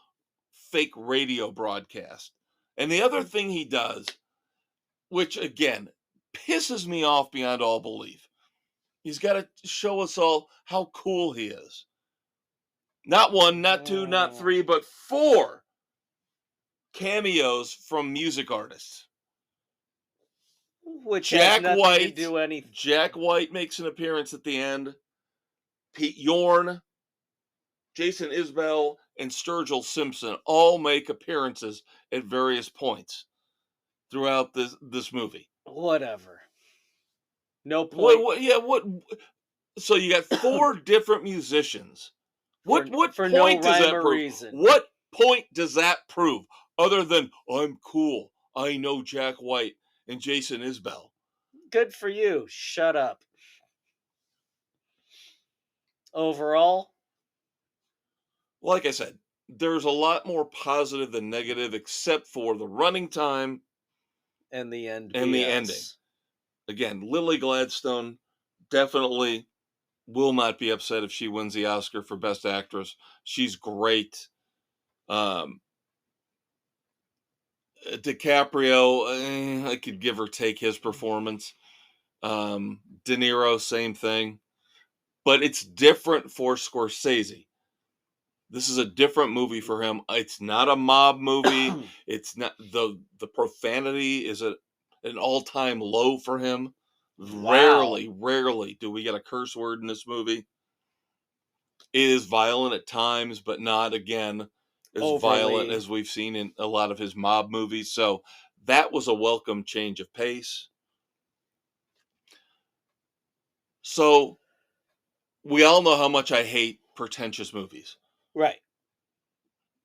Speaker 1: fake radio broadcast. And the other thing he does, which again pisses me off beyond all belief, he's got to show us all how cool he is. Not 1, not 2, not 3, but 4 cameos from music artists.
Speaker 2: Which Jack White to do anything.
Speaker 1: Jack White makes an appearance at the end. Pete Yorn, Jason Isbell, and Sturgill Simpson all make appearances at various points throughout this movie.
Speaker 2: Whatever. No point.
Speaker 1: What? So you got 4 different musicians. What point does that prove?
Speaker 2: Reason.
Speaker 1: What point does that prove? Other than I'm cool. I know Jack White and Jason Isbell.
Speaker 2: Good for you. Shut up. Overall,
Speaker 1: like I said, there's a lot more positive than negative, except for the running time
Speaker 2: and the end
Speaker 1: and the ending. Again, Lily Gladstone definitely will not be upset if she wins the Oscar for Best Actress. She's great. DiCaprio, I could give or take his performance. De Niro, same thing. But it's different for Scorsese. This is a different movie for him. It's not a mob movie. It's not the profanity is at an all-time low for him. Wow. Rarely do we get a curse word in this movie. It is violent at times, but not, again, as violent as we've seen in a lot of his mob movies. So that was a welcome change of pace. So we all know how much I hate pretentious movies.
Speaker 2: Right.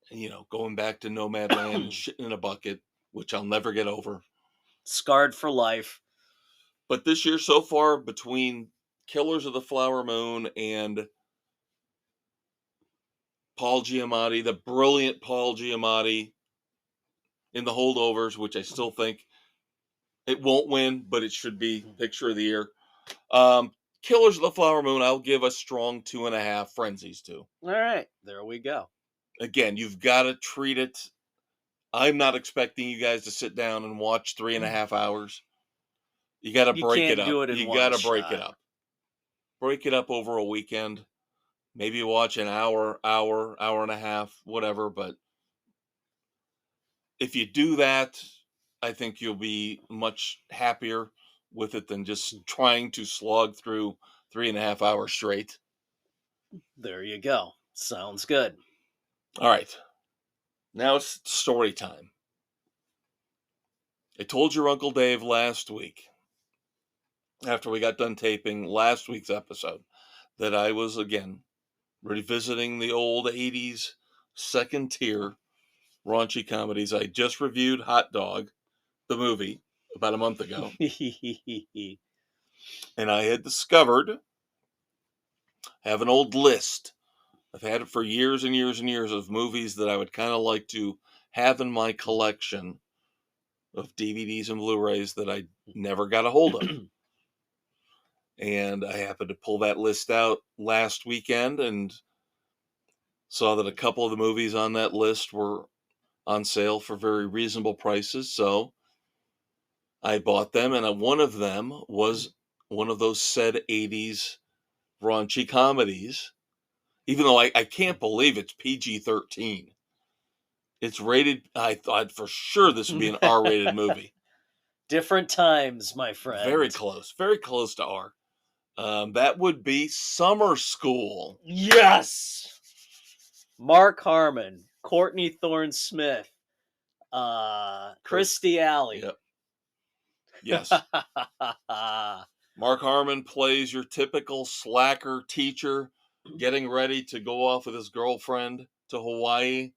Speaker 1: And, going back to Nomadland and shitting in a bucket, which I'll never get over.
Speaker 2: Scarred for life.
Speaker 1: But this year so far, between Killers of the Flower Moon and Paul Giamatti, the brilliant Paul Giamatti in The Holdovers, which I still think it won't win, but it should be Picture of the Year. Killers of the Flower Moon, I'll give a strong 2.5. Frenzies to.
Speaker 2: All right, there we go.
Speaker 1: Again, you've got to treat it. I'm not expecting you guys to sit down and watch 3.5 hours. You got to break it
Speaker 2: can't
Speaker 1: up.
Speaker 2: do it in
Speaker 1: You
Speaker 2: one
Speaker 1: got to break it
Speaker 2: shot.
Speaker 1: up. Break it up over a weekend. Maybe watch an hour and a half, whatever. But if you do that, I think you'll be much happier with it than just trying to slog through 3.5 hours straight.
Speaker 2: There you go. Sounds good.
Speaker 1: All right. Now it's story time. I told your Uncle Dave last week, after we got done taping last week's episode, that I was again revisiting the old 80s second tier raunchy comedies. I just reviewed Hot Dog, the movie, about a month ago. And I had discovered, I have an old list. I've had it for years and years and years of movies that I would kind of like to have in my collection of DVDs and Blu-rays that I never got a hold of. And I happened to pull that list out last weekend and saw that a couple of the movies on that list were on sale for very reasonable prices. So I bought them, and one of them was one of those said 80s raunchy comedies, even though I can't believe it's PG-13. It's rated, I thought for sure this would be an R-rated movie.
Speaker 2: Different times, my friend.
Speaker 1: Very close to R. That would be Summer School.
Speaker 2: Yes! Mark Harmon, Courtney Thorne-Smith, Kirstie Alley.
Speaker 1: Yep. Yes. Mark Harmon plays your typical slacker teacher getting ready to go off with his girlfriend to Hawaii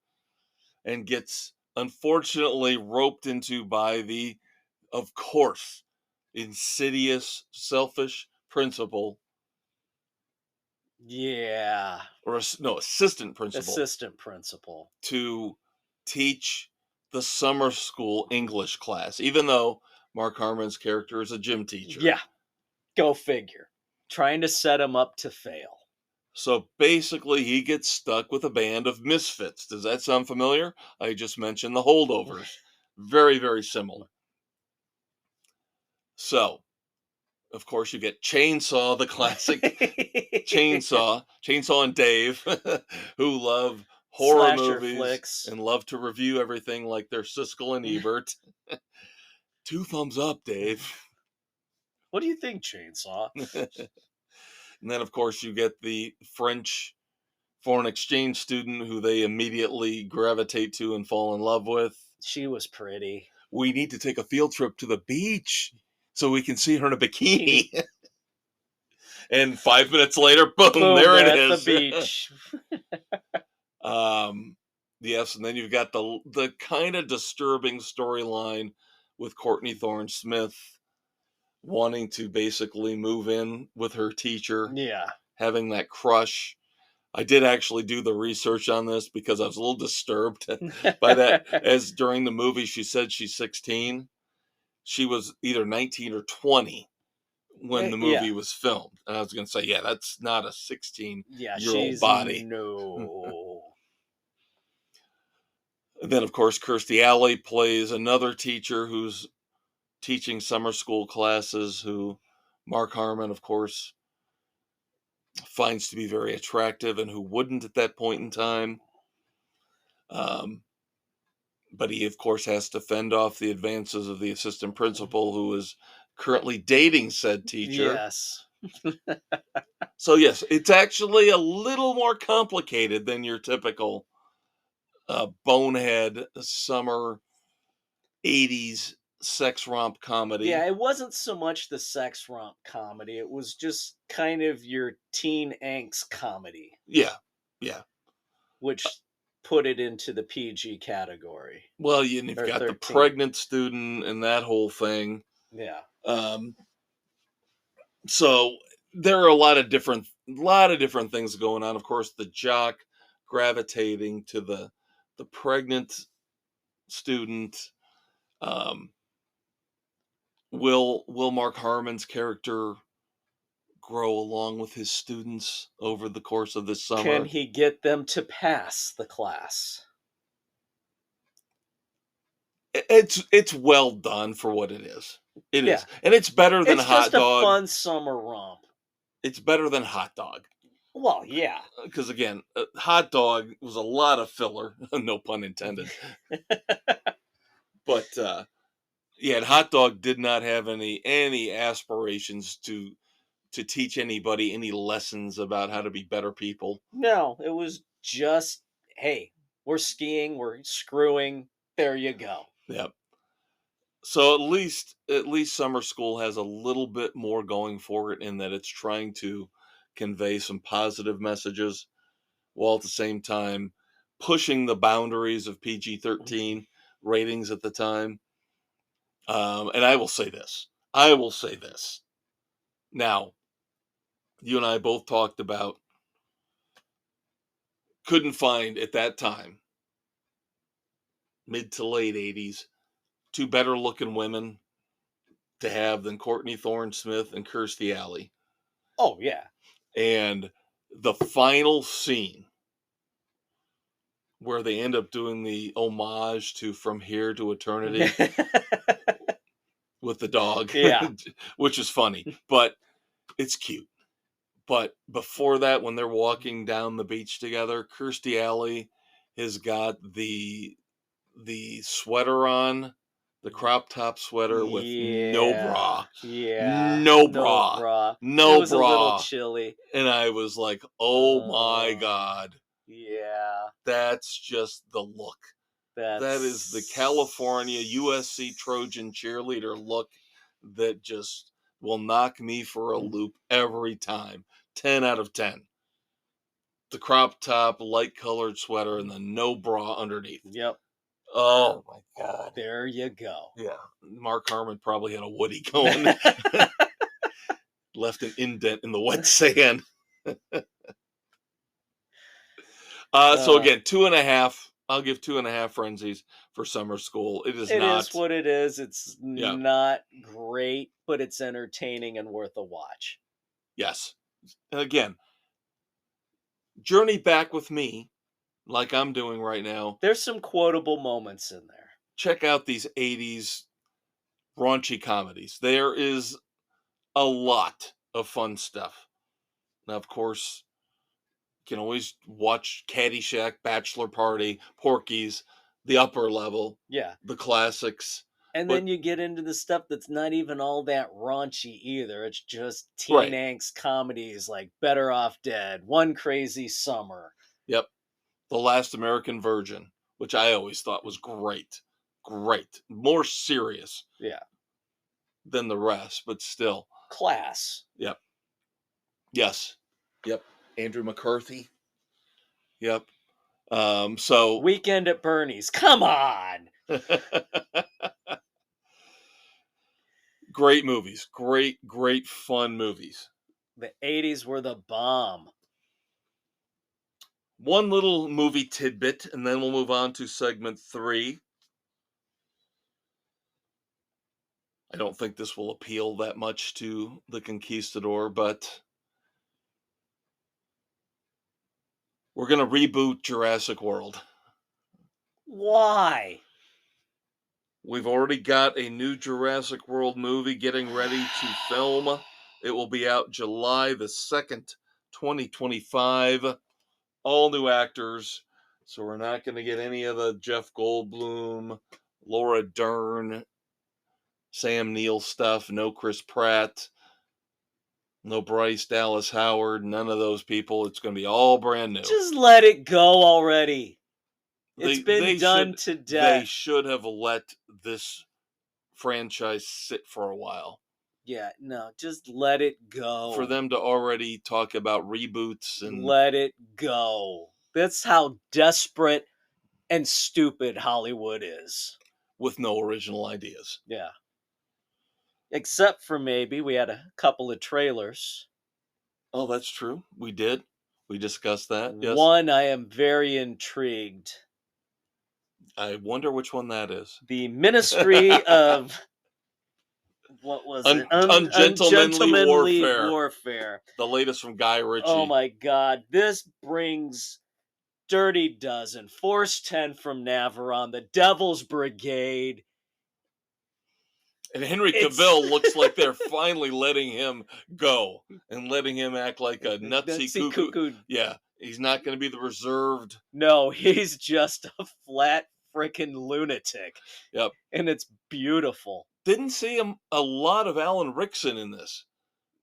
Speaker 1: and gets unfortunately roped into by the, of course, insidious, selfish principal.
Speaker 2: Yeah.
Speaker 1: Or no, assistant principal.
Speaker 2: Assistant principal.
Speaker 1: To teach the summer school English class, even though Mark Harmon's character is a gym teacher.
Speaker 2: Yeah. Go figure. Trying to set him up to fail.
Speaker 1: So basically, he gets stuck with a band of misfits. Does that sound familiar? I just mentioned the Holdovers. Very, very similar. So, of course, you get Chainsaw, the classic Chainsaw and Dave, who love horror
Speaker 2: Slasher
Speaker 1: movies
Speaker 2: flicks.
Speaker 1: and love to review everything like they're Siskel and Ebert. 2 thumbs up, Dave.
Speaker 2: What do you think, Chainsaw?
Speaker 1: And then, of course, you get the French foreign exchange student who they immediately gravitate to and fall in love with.
Speaker 2: She was pretty.
Speaker 1: We need to take a field trip to the beach so we can see her in a bikini. And 5 minutes later, boom, there it is.
Speaker 2: The beach.
Speaker 1: Yes, and then you've got the kind of disturbing storyline with Courtney Thorne-Smith wanting to basically move in with her teacher.
Speaker 2: Yeah.
Speaker 1: Having that crush. I did actually do the research on this because I was a little disturbed by that. As during the movie, she said she's 16. She was either 19 or 20 when the movie was filmed. And I was going to say, yeah, that's not a 16-year-old body.
Speaker 2: No.
Speaker 1: And then, of course, Kirstie Alley plays another teacher who's teaching summer school classes, who Mark Harmon, of course, finds to be very attractive and who wouldn't at that point in time. But he, of course, has to fend off the advances of the assistant principal who is currently dating said teacher.
Speaker 2: Yes.
Speaker 1: So, yes, it's actually a little more complicated than your typical bonehead summer 80s sex romp comedy.
Speaker 2: Yeah, it wasn't so much the sex romp comedy. It was just kind of your teen angst comedy.
Speaker 1: Yeah.
Speaker 2: Which put it into the PG category.
Speaker 1: Well, you've got 13. The pregnant student and that whole thing.
Speaker 2: Yeah.
Speaker 1: So there are a lot of different things going on. Of course, the jock gravitating to the pregnant student. Will Mark Harmon's character grow along with his students over the course of this
Speaker 2: Can
Speaker 1: summer?
Speaker 2: he get them to pass the class?
Speaker 1: It's well done for what it is. It
Speaker 2: Yeah.
Speaker 1: is, and it's better than
Speaker 2: It's
Speaker 1: Hot
Speaker 2: just a
Speaker 1: Dog.
Speaker 2: fun summer romp.
Speaker 1: It's better than Hot Dog
Speaker 2: Well, yeah.
Speaker 1: because again, Hot Dog was a lot of filler, no pun intended. But yeah, and Hot Dog did not have any aspirations to teach anybody any lessons about how to be better people.
Speaker 2: No, it was just, hey, we're skiing, we're screwing. There you go.
Speaker 1: Yep. So at least summer school has a little bit more going for it in that it's trying to convey some positive messages while at the same time pushing the boundaries of PG-13 ratings at the time. And I will say this. I will say this. Now, you and I both talked about couldn't find at that time, mid to late 80s, two better looking women to have than Courtney Thorne Smith and Kirstie Alley.
Speaker 2: Oh, yeah.
Speaker 1: And the final scene where they end up doing the homage to From Here to Eternity with the dog,
Speaker 2: Yeah.
Speaker 1: which is funny, but it's cute. But before that, when they're walking down the beach together, Kirstie Alley has got the sweater on, the crop top sweater with no bra,
Speaker 2: Yeah.
Speaker 1: no
Speaker 2: No
Speaker 1: bra,
Speaker 2: bra. It
Speaker 1: no
Speaker 2: was a little
Speaker 1: bra.
Speaker 2: chilly.
Speaker 1: And I was like, oh my God,
Speaker 2: Yeah.
Speaker 1: that's just the look. That is the California USC Trojan cheerleader look that just will knock me for a loop every time. 10 out of 10. The crop top, light colored sweater, and the no bra underneath.
Speaker 2: Yep.
Speaker 1: Oh my God.
Speaker 2: There you go.
Speaker 1: Yeah. Mark Harmon probably had a Woody going, left an indent in the wet sand. So again, 2.5. I'll give 2.5 frenzies for summer school. It is
Speaker 2: It
Speaker 1: not.
Speaker 2: is what it is. It's
Speaker 1: Yeah.
Speaker 2: not great, but it's entertaining and worth a watch.
Speaker 1: Yes. And again, journey back with me, like I'm doing right now.
Speaker 2: There's some quotable moments in there.
Speaker 1: Check out these 80s raunchy comedies. There is a lot of fun stuff. Now, of course, you can always watch Caddyshack, Bachelor Party, Porky's, The Upper Level,
Speaker 2: Yeah.
Speaker 1: the classics.
Speaker 2: And
Speaker 1: But
Speaker 2: then you get into the stuff that's not even all that raunchy either. It's just teen
Speaker 1: right.
Speaker 2: angst comedies like Better Off Dead, One Crazy Summer.
Speaker 1: Yep. The Last American Virgin, which I always thought was great. Great. More serious
Speaker 2: Yeah.
Speaker 1: than the rest, but still.
Speaker 2: Class.
Speaker 1: Yep. Yes. Yep. Andrew McCarthy. Yep. So
Speaker 2: Weekend at Bernie's. Come on.
Speaker 1: great movies. Great fun movies.
Speaker 2: The 80s were the bomb.
Speaker 1: One little movie tidbit, and then we'll move on to segment 3. I don't think this will appeal that much to the conquistador, but we're going to reboot Jurassic World.
Speaker 2: Why?
Speaker 1: We've already got a new Jurassic World movie getting ready to film. It will be out July the 2nd, 2025. All new actors. So we're not going to get any of the Jeff Goldblum, Laura Dern, Sam Neill stuff. No Chris Pratt. No Bryce Dallas Howard. None of those people. It's going to be all brand new.
Speaker 2: Just let it go already. It's been
Speaker 1: they
Speaker 2: done
Speaker 1: should,
Speaker 2: to
Speaker 1: They
Speaker 2: death.
Speaker 1: should have let this franchise sit for a while.
Speaker 2: Yeah, no, just let it go.
Speaker 1: For them to already talk about reboots and
Speaker 2: let it go. That's how desperate and stupid Hollywood is.
Speaker 1: with no original ideas.
Speaker 2: Yeah. Except for maybe we had a couple of trailers.
Speaker 1: Oh, that's true. We did. We discussed that. Yes.
Speaker 2: One, I am very intrigued.
Speaker 1: I wonder which one that is.
Speaker 2: The Ministry of what was it?
Speaker 1: Ungentlemanly warfare.
Speaker 2: Warfare.
Speaker 1: The latest from Guy Ritchie.
Speaker 2: Oh my God! This brings Dirty Dozen, Force 10 from Navarone, the Devil's Brigade.
Speaker 1: And Henry Cavill looks like they're finally letting him go and letting him act like a nutsy cuckoo. Yeah, he's not going to be the reserved.
Speaker 2: No, he's just a flat freaking lunatic.
Speaker 1: Yep.
Speaker 2: And it's beautiful.
Speaker 1: Didn't see a lot of Alan Rickson in this.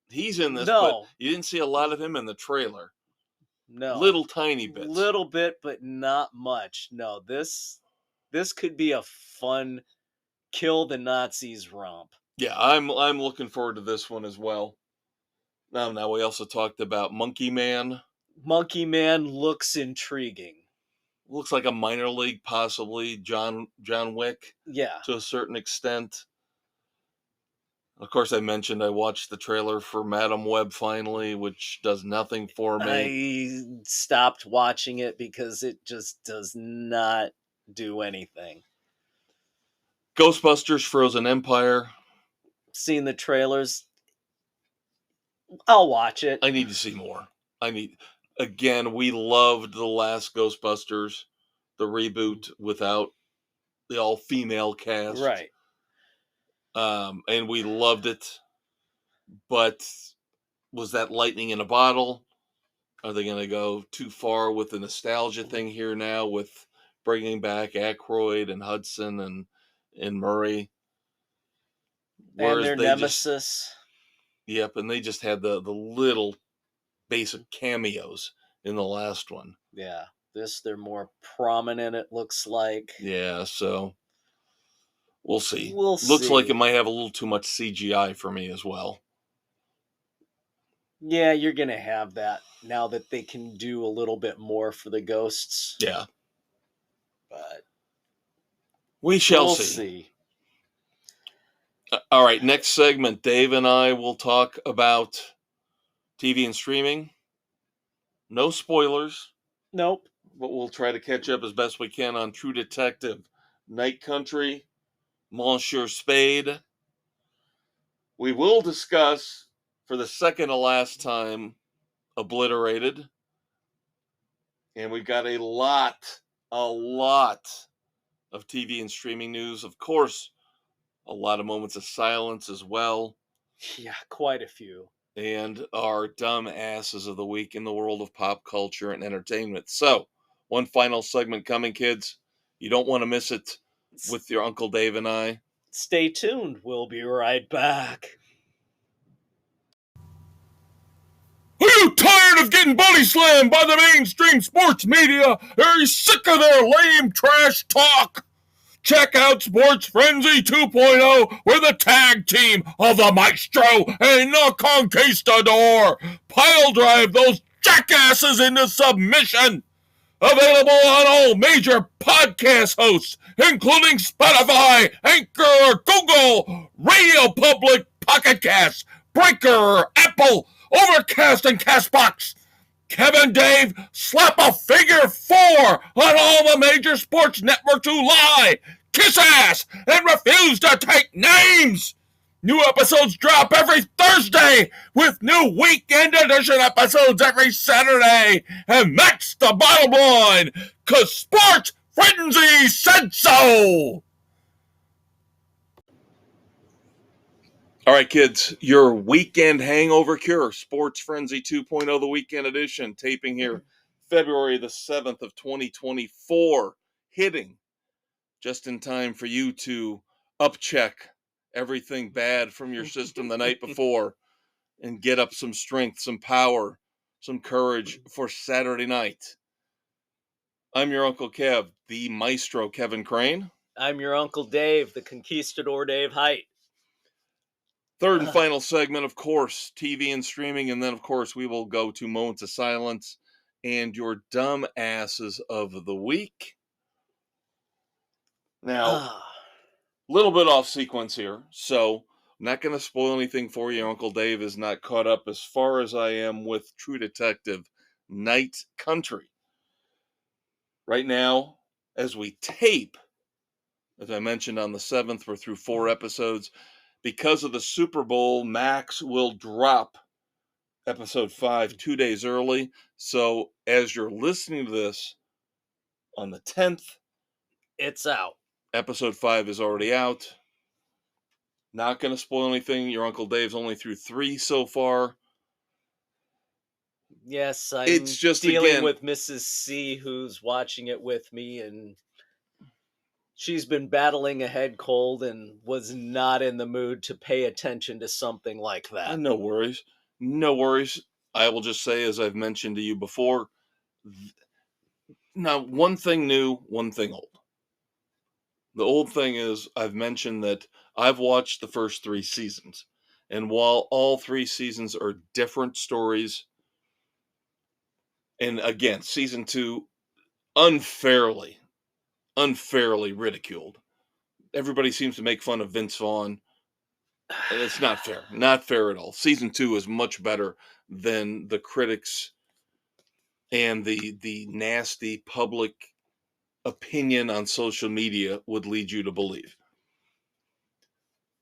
Speaker 1: He's in this,
Speaker 2: No.
Speaker 1: but you didn't see a lot of him in the trailer.
Speaker 2: No.
Speaker 1: Little tiny bits.
Speaker 2: Little bit, but not much. No, this could be a fun kill the Nazis romp.
Speaker 1: Yeah, I'm looking forward to this one as well. Now we also talked about Monkey Man.
Speaker 2: Monkey Man looks intriguing.
Speaker 1: Looks like a minor league, possibly John Wick.
Speaker 2: Yeah.
Speaker 1: To a certain extent. Of course, I mentioned I watched the trailer for Madam Web finally, which does nothing for me.
Speaker 2: I stopped watching it because it just does not do anything.
Speaker 1: Ghostbusters Frozen Empire.
Speaker 2: Seen the trailers. I'll watch it.
Speaker 1: I need to see more. Again, we loved the last Ghostbusters, the reboot without the all-female cast.
Speaker 2: Right.
Speaker 1: And we loved it. But was that lightning in a bottle? Are they going to go too far with the nostalgia thing here now with bringing back Aykroyd and Hudson and Murray?
Speaker 2: And their nemesis.
Speaker 1: Yep, and they just had the little basic cameos in the last one.
Speaker 2: Yeah, they're more prominent, it looks like.
Speaker 1: Yeah, so we'll see.
Speaker 2: Looks
Speaker 1: like it might have a little too much CGI for me as well.
Speaker 2: Yeah, you're going to have that now that they can do a little bit more for the ghosts.
Speaker 1: Yeah.
Speaker 2: But
Speaker 1: we shall see. All right, next segment, Dave and I will talk about TV and streaming. No spoilers.
Speaker 2: Nope.
Speaker 1: But we'll try to catch up as best we can on True Detective, Night Country, Monsieur Spade. We will discuss, for the second to last time, Obliterated. And we've got a lot of TV and streaming news. Of course, a lot of moments of silence as well.
Speaker 2: Yeah, quite a few.
Speaker 1: And our dumb asses of the week in the world of pop culture and entertainment. So, one final segment coming, kids. You don't want to miss it with your Uncle Dave and I.
Speaker 2: Stay tuned. We'll be right back.
Speaker 1: Are you tired of getting body slammed by the mainstream sports media? Are you sick of their lame trash talk? Check out Sports Frenzy 2.0. We're the tag team of the Maestro and the Conquistador. Pile drive those jackasses into submission. Available on all major podcast hosts, including Spotify, Anchor, Google, Radio Public, Pocket Cast, Breaker, Apple, Overcast, and Castbox. Kevin Dave slap a figure 4 on all the major sports networks who lie, kiss ass, and refuse to take names. New episodes drop every Thursday with new weekend edition episodes every Saturday. And that's the bottom line, 'cause Sports Frenzy said so. All right, kids, your weekend hangover cure, Sports Frenzy 2.0, the weekend edition, taping here February the 7th of 2024, hitting just in time for you to upcheck everything bad from your system the night before and get up some strength, some power, some courage for Saturday night. I'm your Uncle Kev, the Maestro Kevin Crane.
Speaker 2: I'm your Uncle Dave, the Conquistador Dave Height.
Speaker 1: Third and final segment, of course, TV and streaming, and then, of course, we will go to Moments of Silence and your dumb asses of the week. Now, a little bit off sequence here, so I'm not going to spoil anything for you. Uncle Dave is not caught up as far as I am with True Detective, Night Country. Right now, as we tape, as I mentioned on the 7th, we're through 4 episodes. Because of the Super Bowl, Max will drop episode 5 2 days early. So as you're listening to this on the 10th,
Speaker 2: It's out.
Speaker 1: episode 5 is already out. Not going to spoil anything. Your Uncle Dave's only through 3 so far.
Speaker 2: Yes,
Speaker 1: It's
Speaker 2: I'm
Speaker 1: just,
Speaker 2: dealing
Speaker 1: again,
Speaker 2: with Mrs. C, who's watching it with me, and she's been battling a head cold and was not in the mood to pay attention to something like that.
Speaker 1: no worries. No worries. I will just say, as I've mentioned to you before, now, one thing new, one thing old. The old thing is, I've mentioned that I've watched the first 3 seasons. And while all 3 seasons are different stories, and again, season 2 unfairly ridiculed. Everybody seems to make fun of Vince Vaughn, and it's not fair. Not fair at all. Season 2 is much better than the critics and the nasty public opinion on social media would lead you to believe.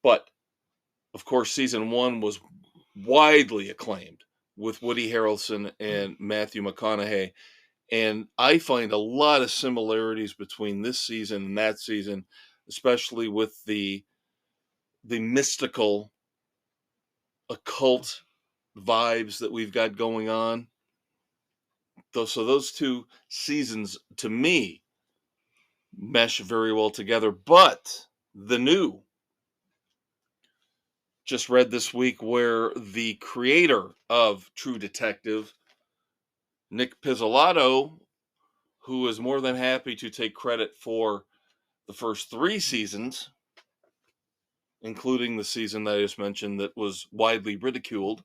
Speaker 1: But of course, season 1 was widely acclaimed with Woody Harrelson and Matthew McConaughey. And I find a lot of similarities between this season and that season, especially with the mystical, occult vibes that we've got going on. So those 2 seasons, to me, mesh very well together. But the new, just read this week where the creator of True Detective, Nick Pizzolatto, who is more than happy to take credit for the first 3 seasons, including the season that I just mentioned that was widely ridiculed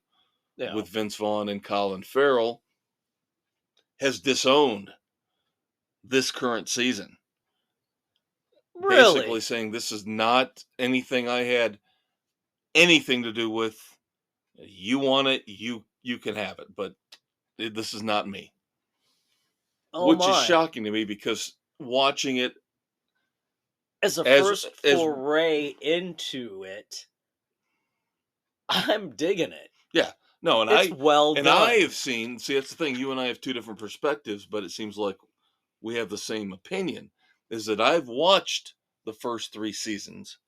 Speaker 2: Yeah.
Speaker 1: with Vince Vaughn and Colin Farrell, has disowned this current season.
Speaker 2: Really?
Speaker 1: Basically saying this is not anything I had anything to do with. You want it, you can have it, but this is not me.
Speaker 2: Oh
Speaker 1: Which is
Speaker 2: my.
Speaker 1: shocking to me because watching it
Speaker 2: As a
Speaker 1: as
Speaker 2: first foray into it, I'm digging it.
Speaker 1: yeah, no,
Speaker 2: It's well
Speaker 1: and I
Speaker 2: done.
Speaker 1: have seen, see, that's the thing, you and I have 2 different perspectives, but it seems like we have the same opinion, is that I've watched the first 3 seasons,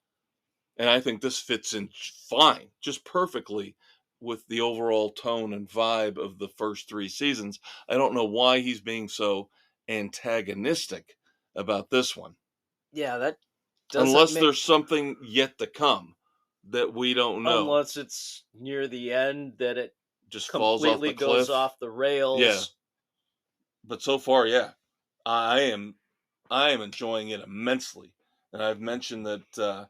Speaker 1: and I think this fits in fine, just perfectly with the overall tone and vibe of the first 3 seasons. I don't know why he's being so antagonistic about this one,
Speaker 2: Yeah, that doesn't
Speaker 1: unless
Speaker 2: make
Speaker 1: there's something yet to come that we don't know.
Speaker 2: unless it's near the end that it
Speaker 1: Just falls off
Speaker 2: completely
Speaker 1: the
Speaker 2: goes
Speaker 1: cliff.
Speaker 2: off the
Speaker 1: Yeah,
Speaker 2: rails.
Speaker 1: but so far, yeah, I am enjoying it immensely, and I've mentioned that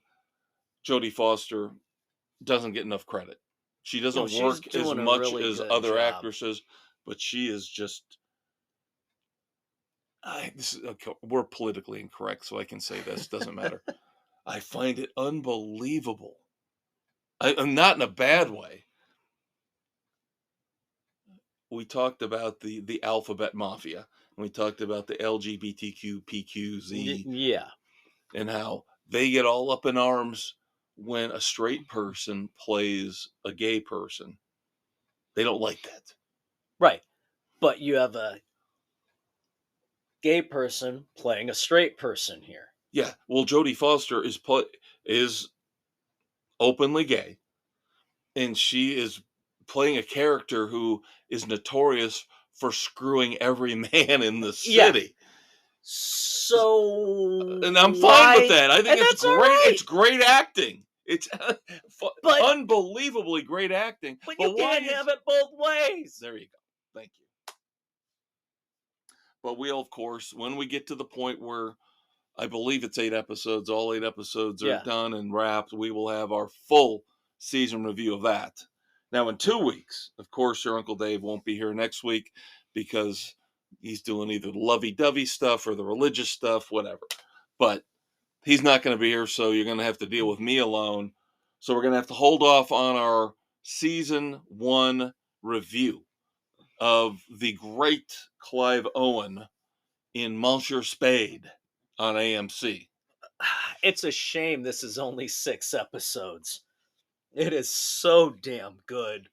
Speaker 1: Jodie Foster doesn't get enough credit. She
Speaker 2: No,
Speaker 1: doesn't
Speaker 2: she's
Speaker 1: work as
Speaker 2: doing a
Speaker 1: much
Speaker 2: really
Speaker 1: as
Speaker 2: good
Speaker 1: other
Speaker 2: job.
Speaker 1: actresses, but she is just. Okay, we're politically incorrect, so I can say this. Doesn't matter. I find it unbelievable. I'm not in a bad way. We talked about the alphabet mafia, and we talked about the LGBTQ PQZ,
Speaker 2: Yeah,
Speaker 1: and how they get all up in arms when a straight person plays a gay person. They don't like that.
Speaker 2: right. But you have a gay person playing a straight person here.
Speaker 1: Yeah, well, Jodie Foster is openly gay, and she is playing a character who is notorious for screwing every man in the
Speaker 2: Yeah.
Speaker 1: city.
Speaker 2: So
Speaker 1: And I'm fine with
Speaker 2: why?
Speaker 1: that. I think
Speaker 2: And
Speaker 1: it's
Speaker 2: that's all
Speaker 1: great.
Speaker 2: right.
Speaker 1: It's great acting. It's
Speaker 2: But
Speaker 1: unbelievably great acting.
Speaker 2: you
Speaker 1: But why
Speaker 2: can't
Speaker 1: is
Speaker 2: have it both ways.
Speaker 1: there you go. Thank you. But we'll, of course, when we get to the point where I believe it's 8 episodes, all 8 episodes are
Speaker 2: Yeah.
Speaker 1: done and wrapped, we will have our full season review of that. Now, in 2 weeks, of course, your Uncle Dave won't be here next week because he's doing either the lovey-dovey stuff or the religious stuff, whatever. But he's not going to be here, so you're going to have to deal with me alone. So we're going to have to hold off on our season 1 review. of the great Clive Owen in Monsieur Spade on AMC.
Speaker 2: It's a shame this is only 6 episodes. It is so damn good.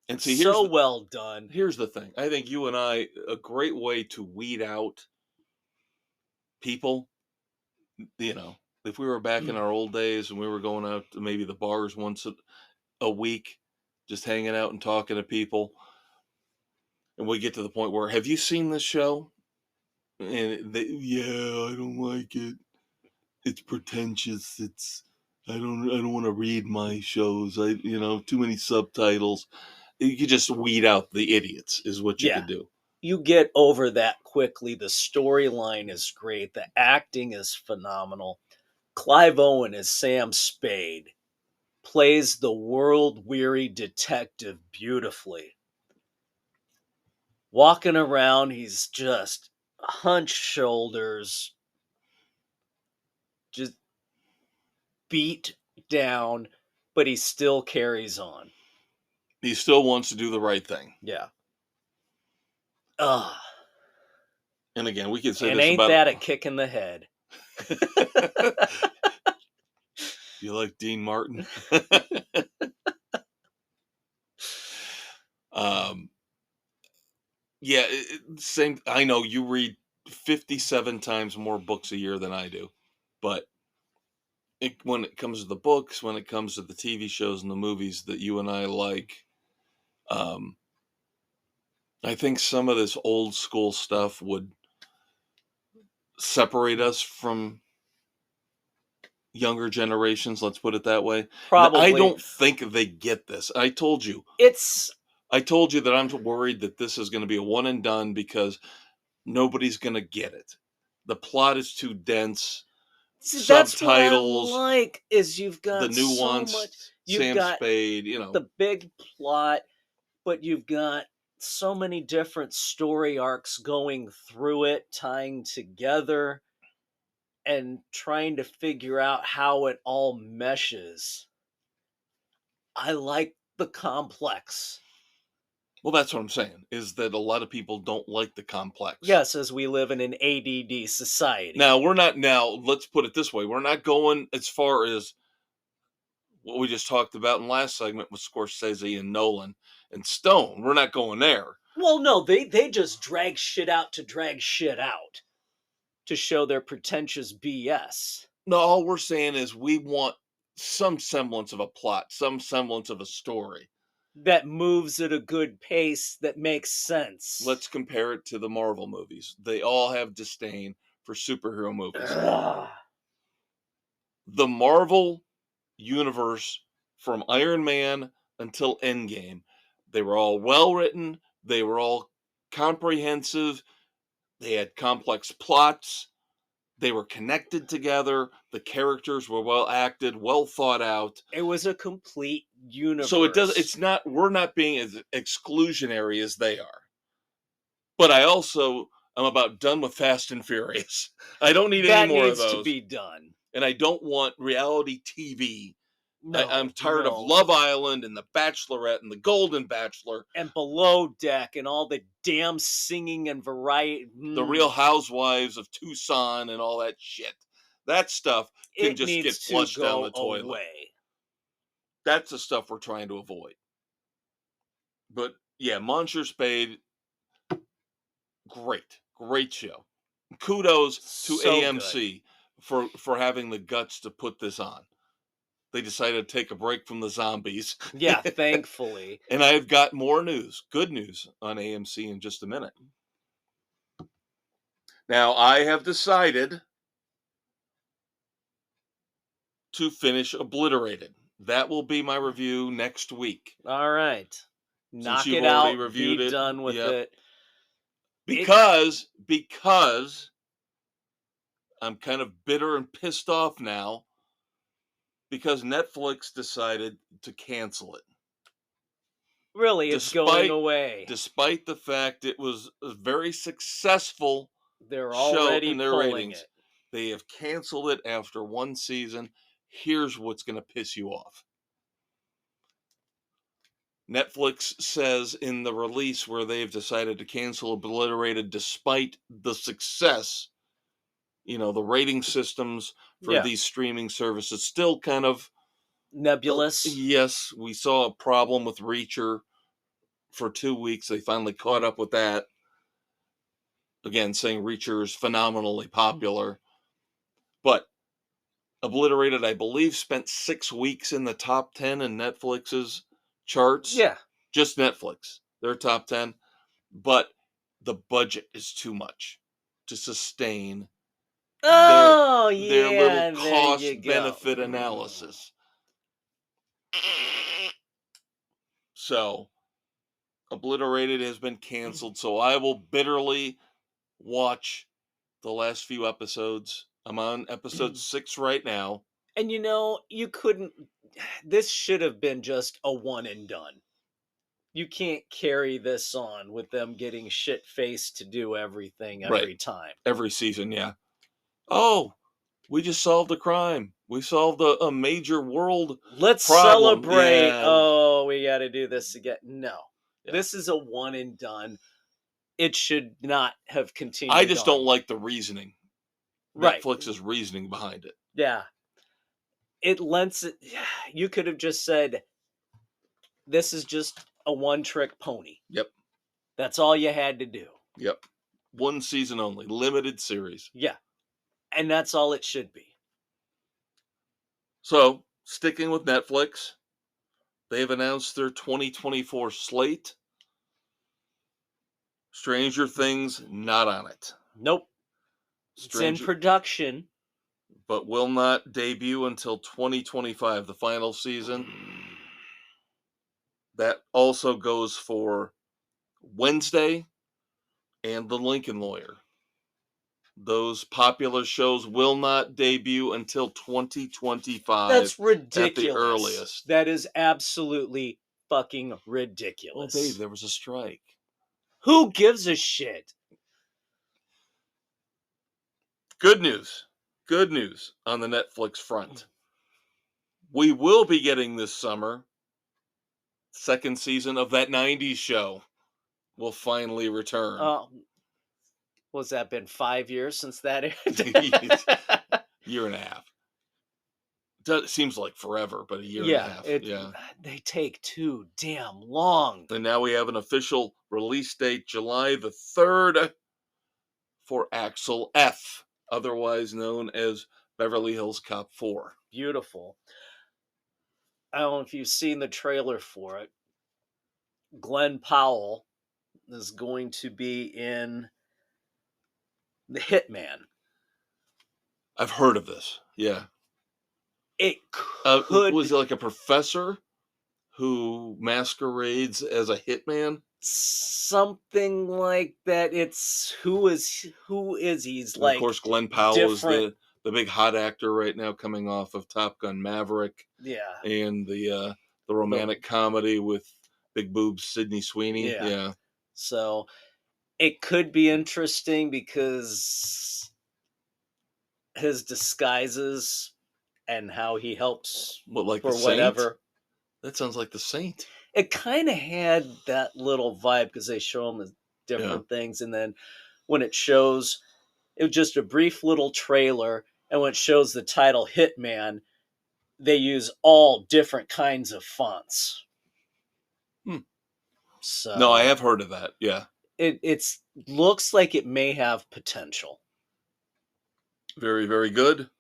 Speaker 1: And see,
Speaker 2: So well done.
Speaker 1: here's the thing. I think you and I, a great way to weed out people, if we were back in our old days and we were going out to maybe the bars once a week, just hanging out and talking to people, and we get to the point where, have you seen this show? And yeah, I don't like it. It's pretentious. I don't want to read my shows. Too many subtitles. You could just weed out the idiots is what you
Speaker 2: Yeah.
Speaker 1: could do.
Speaker 2: You get over that quickly. The storyline is great. The acting is phenomenal. Clive Owen as Sam Spade plays the world-weary detective beautifully. Walking around, he's just hunched shoulders, just beat down, but he still carries on.
Speaker 1: He still wants to do the right thing.
Speaker 2: Yeah. Ugh.
Speaker 1: And again, we could say
Speaker 2: And
Speaker 1: this
Speaker 2: ain't
Speaker 1: about
Speaker 2: that a kick in the head?
Speaker 1: You like Dean Martin? Yeah, same. I know you read 57 times more books a year than I do, but when it comes to the books, when it comes to the TV shows and the movies that you and I like, um, I think some of this old school stuff would separate us from younger generations. Let's put it that way.
Speaker 2: Probably.
Speaker 1: I don't think they get this. I told you that I'm worried that this is going to be a one and done because nobody's going to get it. The plot is too dense.
Speaker 2: See, that's
Speaker 1: Subtitles,
Speaker 2: what I like is you've got
Speaker 1: the nuance,
Speaker 2: so much. You've
Speaker 1: Sam
Speaker 2: got
Speaker 1: Spade,
Speaker 2: the big plot, but you've got so many different story arcs going through it, tying together, and trying to figure out how it all meshes. I like the complex.
Speaker 1: Well, that's what I'm saying, is that a lot of people don't like the complex.
Speaker 2: Yes, as we live in an ADD society.
Speaker 1: Now, let's put it this way. We're not going as far as what we just talked about in last segment with Scorsese and Nolan and Stone. We're not going there.
Speaker 2: Well, no, they just drag shit out to show their pretentious BS.
Speaker 1: No, all we're saying is we want some semblance of a plot, some semblance of a story.
Speaker 2: That moves at a good pace that makes sense.
Speaker 1: Let's compare it to the Marvel movies. They all have disdain for superhero movies. The Marvel universe, from Iron Man until Endgame, they were all well written, they were all comprehensive, they had complex plots, they were connected together, the characters were well acted, well thought out.
Speaker 2: It was a complete universe.
Speaker 1: So we're not being as exclusionary as they are. But I'm about done with Fast and Furious. I don't need any more of those.
Speaker 2: That needs to be done.
Speaker 1: And I don't want reality TV.
Speaker 2: No,
Speaker 1: I'm tired of Love Island and The Bachelorette and The Golden Bachelor.
Speaker 2: And Below Deck and all the damn singing and variety.
Speaker 1: The Real Housewives of Tucson and all that shit. That stuff can just get flushed down the toilet.
Speaker 2: Away.
Speaker 1: That's the stuff we're trying to avoid. But yeah, Monsieur Spade, great show. Kudos to AMC for having the guts to put this on. They decided to take a break from the zombies.
Speaker 2: Yeah, thankfully.
Speaker 1: And I've got more news, good news on AMC in just a minute. Now, I have decided to finish Obliterated. That will be my review next week.
Speaker 2: All right. Knock
Speaker 1: Since
Speaker 2: it out, reviewed be done with it.
Speaker 1: Because I'm kind of bitter and pissed off now because Netflix decided to cancel it.
Speaker 2: Really, it's going away.
Speaker 1: Despite the fact it was a very successful
Speaker 2: They're
Speaker 1: show
Speaker 2: already
Speaker 1: in their
Speaker 2: pulling
Speaker 1: ratings.
Speaker 2: it.
Speaker 1: They have canceled it after one season. Here's what's going to piss you off. Netflix says in the release where they've decided to cancel Obliterated despite the success, the rating systems for
Speaker 2: Yeah.
Speaker 1: these streaming services still kind of
Speaker 2: Nebulous.
Speaker 1: yes, we saw a problem with Reacher for 2 weeks. They finally caught up with that. Again, saying Reacher is phenomenally popular. But Obliterated, I believe, spent 6 weeks in the top 10 in Netflix's charts.
Speaker 2: Yeah.
Speaker 1: Just Netflix, their top 10. But the budget is too much to sustain
Speaker 2: Oh,
Speaker 1: their little
Speaker 2: yeah, there you
Speaker 1: cost
Speaker 2: go.
Speaker 1: benefit analysis. So, Obliterated has been canceled. So I will bitterly watch the last few episodes. I'm on episode 6 right now.
Speaker 2: And you couldn't. This should have been just a one and done. You can't carry this on with them getting shit faced to do everything every
Speaker 1: Right.
Speaker 2: time.
Speaker 1: Every season, yeah. Oh, we just solved a crime. We solved a major world
Speaker 2: Let's
Speaker 1: problem.
Speaker 2: celebrate.
Speaker 1: Yeah.
Speaker 2: Oh, we got to do this again. No.
Speaker 1: Yeah.
Speaker 2: This is a one and done. It should not have continued.
Speaker 1: I just don't like the reasoning.
Speaker 2: Right.
Speaker 1: Netflix's reasoning behind it.
Speaker 2: Yeah. It lends it. You could have just said, this is just a one trick pony.
Speaker 1: Yep.
Speaker 2: That's all you had to do.
Speaker 1: Yep. One season only. Limited series.
Speaker 2: Yeah. And that's all it should be.
Speaker 1: So, sticking with Netflix, they've announced their 2024 slate. Stranger Things, not on it.
Speaker 2: Nope. It's in production.
Speaker 1: But will not debut until 2025, the final season. That also goes for Wednesday and The Lincoln Lawyer. Those popular shows will not debut until 2025.
Speaker 2: That's ridiculous.
Speaker 1: At the earliest.
Speaker 2: That is absolutely fucking ridiculous.
Speaker 1: Well, Dave, there was a strike.
Speaker 2: Who gives a shit?
Speaker 1: Good news. Good news on the Netflix front. We will be getting this summer second season of that 90s show will finally return.
Speaker 2: What's that been, 5 years since that
Speaker 1: Year and a half. It seems like forever, but a year and a half.
Speaker 2: They take too damn long.
Speaker 1: And now we have an official release date, July the 3rd, for Axel F, otherwise known as Beverly Hills Cop 4.
Speaker 2: Beautiful. I don't know if you've seen the trailer for it. Glenn Powell is going to be in The Hitman.
Speaker 1: I've heard of this. Yeah.
Speaker 2: It could...
Speaker 1: was it like a professor who masquerades as a hitman?
Speaker 2: Something like that. It's who is he's like,
Speaker 1: of course, Glenn Powell is the big hot actor right now, coming off of Top Gun Maverick.
Speaker 2: Yeah.
Speaker 1: And the romantic comedy with big boobs Sydney Sweeney. Yeah.
Speaker 2: So it could be interesting because his disguises and how he helps
Speaker 1: like
Speaker 2: for
Speaker 1: the
Speaker 2: whatever.
Speaker 1: Saint? That sounds like the Saint.
Speaker 2: It kind of had that little vibe because they show him the different things, and then when it shows, it was just a brief little trailer, and when it shows the title Hitman, they use all different kinds of fonts. So
Speaker 1: no, I have heard of that. Yeah,
Speaker 2: it looks like it may have potential.
Speaker 1: Very, very good.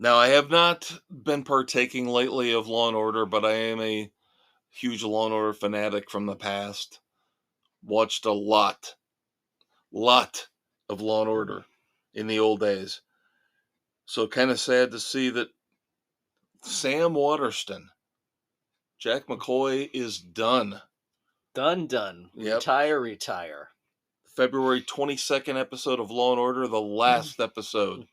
Speaker 1: Now, I have not been partaking lately of Law & Order, but I am a huge Law & Order fanatic from the past. Watched a lot of Law & Order in the old days. So kind of sad to see that Sam Waterston, Jack McCoy, is done.
Speaker 2: Done.
Speaker 1: Yep.
Speaker 2: Retire.
Speaker 1: February 22nd episode of Law & Order, the last episode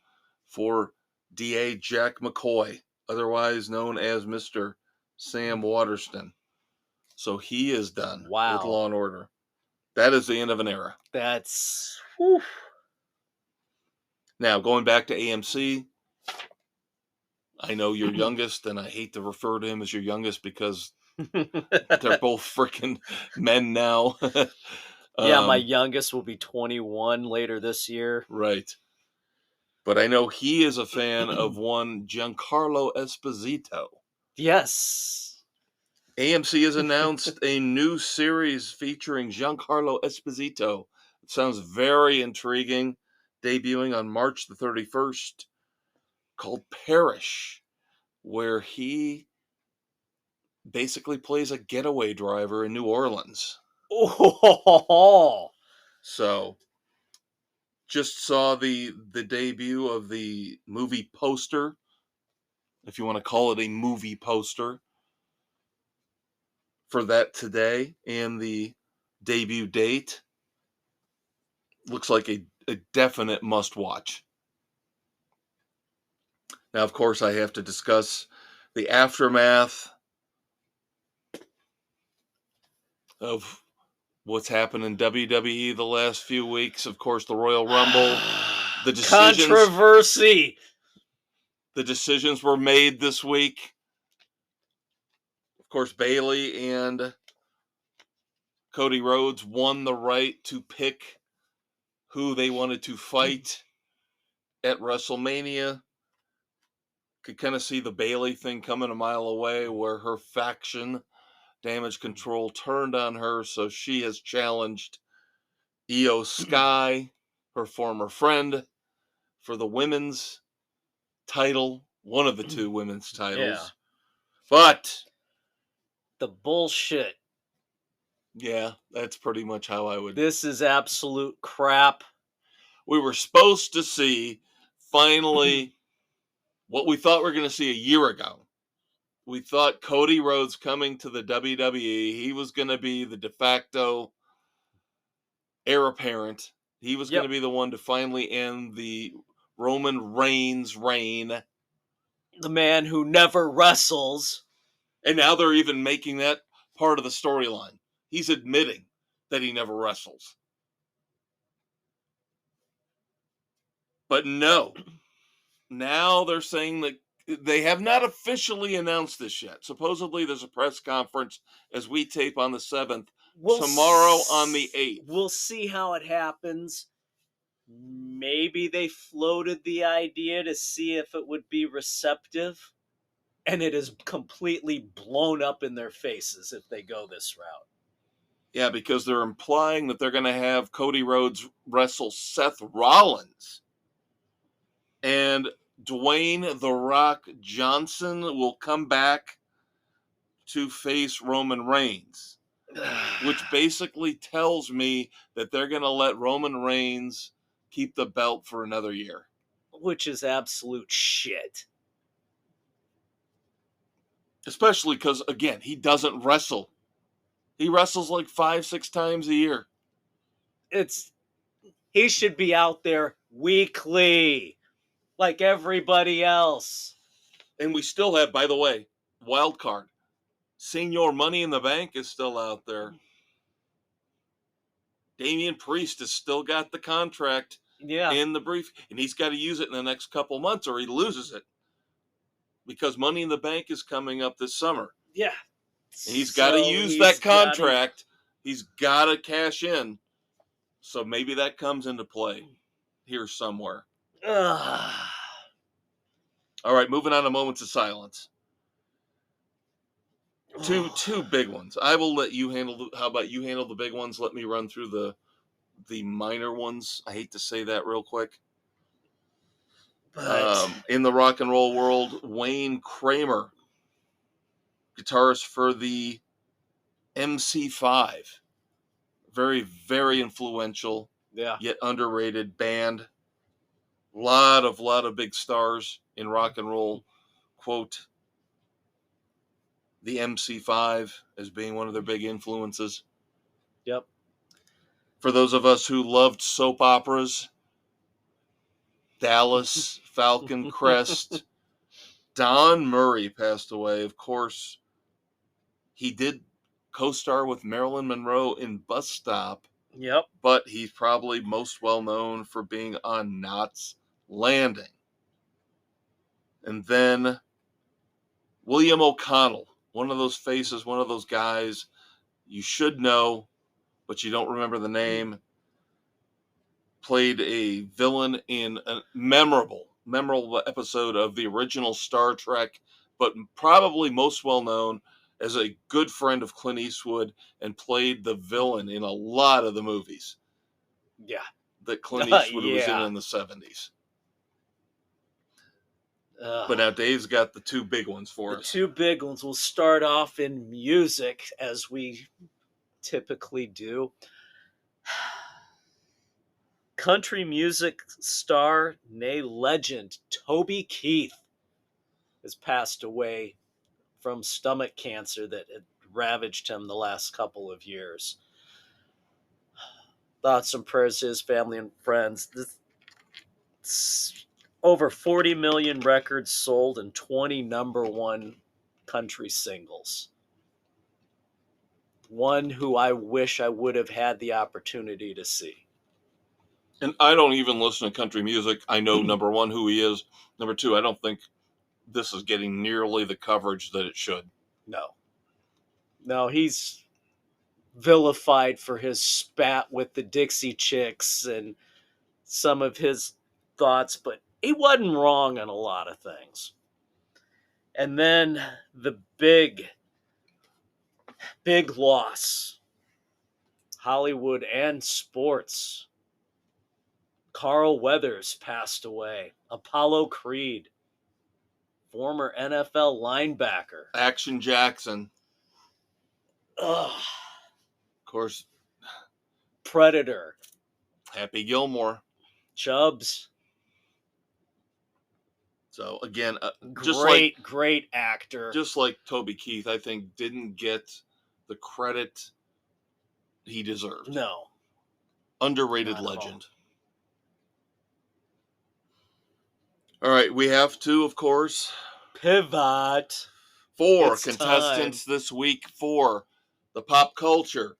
Speaker 1: for DA Jack McCoy, otherwise known as Mr. Sam Waterston. So he is done with Law & Order. That is the end of an era.
Speaker 2: That's... Whew.
Speaker 1: Now, going back to AMC, I know your youngest, and I hate to refer to him as your youngest because they're both freaking men now.
Speaker 2: Yeah, my youngest will be 21 later this year.
Speaker 1: Right. But I know he is a fan of one Giancarlo Esposito.
Speaker 2: Yes.
Speaker 1: AMC has announced a new series featuring Giancarlo Esposito. It sounds very intriguing, debuting on March the 31st, called Parish, where he basically plays a getaway driver in New Orleans.
Speaker 2: Oh,
Speaker 1: So, just saw the debut of the movie poster, if you want to call it a movie poster, for that today, and the debut date looks like a definite must watch. Now, of course, I have to discuss the aftermath of what's happened in WWE the last few weeks. Of course, the Royal Rumble, the decisions
Speaker 2: controversy.
Speaker 1: the decisions were made this week. Of course, Bayley and Cody Rhodes won the right to pick who they wanted to fight at WrestleMania. Could kind of see the Bayley thing coming a mile away, where her faction, Damage Control, turned on her, so she has challenged Io Sky, her former friend, for the women's title, one of the two women's
Speaker 2: Yeah.
Speaker 1: titles. But
Speaker 2: The bullshit.
Speaker 1: yeah, that's pretty much how I would.
Speaker 2: This is absolute crap.
Speaker 1: We were supposed to see finally what we thought we were going to see a year ago. We thought Cody Rhodes coming to the WWE, he was going to be the de facto heir apparent. He was going to
Speaker 2: Yep.
Speaker 1: be the one to finally end the Roman Reigns reign.
Speaker 2: The man who never wrestles.
Speaker 1: And now they're even making that part of the storyline. He's admitting that he never wrestles. But no, now they're saying that they have not officially announced this yet. Supposedly there's a press conference as we tape on the 7th, tomorrow on the 8th.
Speaker 2: We'll see how it happens. Maybe they floated the idea to see if it would be receptive, and it is completely blown up in their faces if they go this route.
Speaker 1: Yeah, because they're implying that they're going to have Cody Rhodes wrestle Seth Rollins. And Dwayne "The Rock" Johnson will come back to face Roman Reigns, which basically tells me that they're going to let Roman Reigns keep the belt for another year.
Speaker 2: Which is absolute shit.
Speaker 1: Especially because, again, he doesn't wrestle. He wrestles like 5-6 times a year.
Speaker 2: He should be out there weekly, like everybody else.
Speaker 1: And we still have, by the way, wild card. Senior Money in the Bank is still out there. Damian Priest has still got the contract in the brief, and he's got to use it in the next couple months or he loses it, because Money in the Bank is coming up this summer.
Speaker 2: Yeah.
Speaker 1: And he's got to use that contract. He's got to cash in. So maybe that comes into play here somewhere. All right, moving on to moments of silence. Two big ones. I will let you handle. How about you handle the big ones? Let me run through the minor ones. I hate to say that real quick.
Speaker 2: But
Speaker 1: in the rock and roll world, Wayne Kramer, guitarist for the MC5, very, very influential, yet underrated band. Lot of big stars in rock and roll quote the MC5 as being one of their big influences.
Speaker 2: Yep.
Speaker 1: For those of us who loved soap operas, Dallas, Falcon Crest, Don Murray passed away. Of course, he did co-star with Marilyn Monroe in Bus Stop.
Speaker 2: Yep.
Speaker 1: But he's probably most well known for being on Knots Landing. And then William O'Connell, one of those faces, one of those guys you should know, but you don't remember the name, played a villain in a memorable episode of the original Star Trek, but probably most well known as a good friend of Clint Eastwood and played the villain in a lot of the movies.
Speaker 2: Yeah.
Speaker 1: That Clint Eastwood was
Speaker 2: Yeah.
Speaker 1: in the 70s.
Speaker 2: Ugh.
Speaker 1: But now Dave's got the two big ones for
Speaker 2: The
Speaker 1: us.
Speaker 2: two big ones. We'll start off in music, as we typically do. Country music star, nay legend, Toby Keith has passed away from stomach cancer that had ravaged him the last couple of years. Thoughts and prayers to his family and friends. Over 40 million records sold and 20 number one country singles. One who I wish I would have had the opportunity to see.
Speaker 1: And I don't even listen to country music. I know, number one, who he is. Number two, I don't think this is getting nearly the coverage that it should.
Speaker 2: No, he's vilified for his spat with the Dixie Chicks and some of his thoughts, but he wasn't wrong on a lot of things. And then the big loss, Hollywood and sports. Carl Weathers passed away. Apollo Creed, former NFL linebacker.
Speaker 1: Action Jackson.
Speaker 2: Ugh.
Speaker 1: Of course,
Speaker 2: Predator.
Speaker 1: Happy Gilmore.
Speaker 2: Chubbs.
Speaker 1: So again,
Speaker 2: great actor.
Speaker 1: Just like Toby Keith, I think didn't get the credit he deserved.
Speaker 2: No.
Speaker 1: Underrated legend. All right, we have to, of course,
Speaker 2: pivot.
Speaker 1: 4 it's contestants time this week for the Pop Culture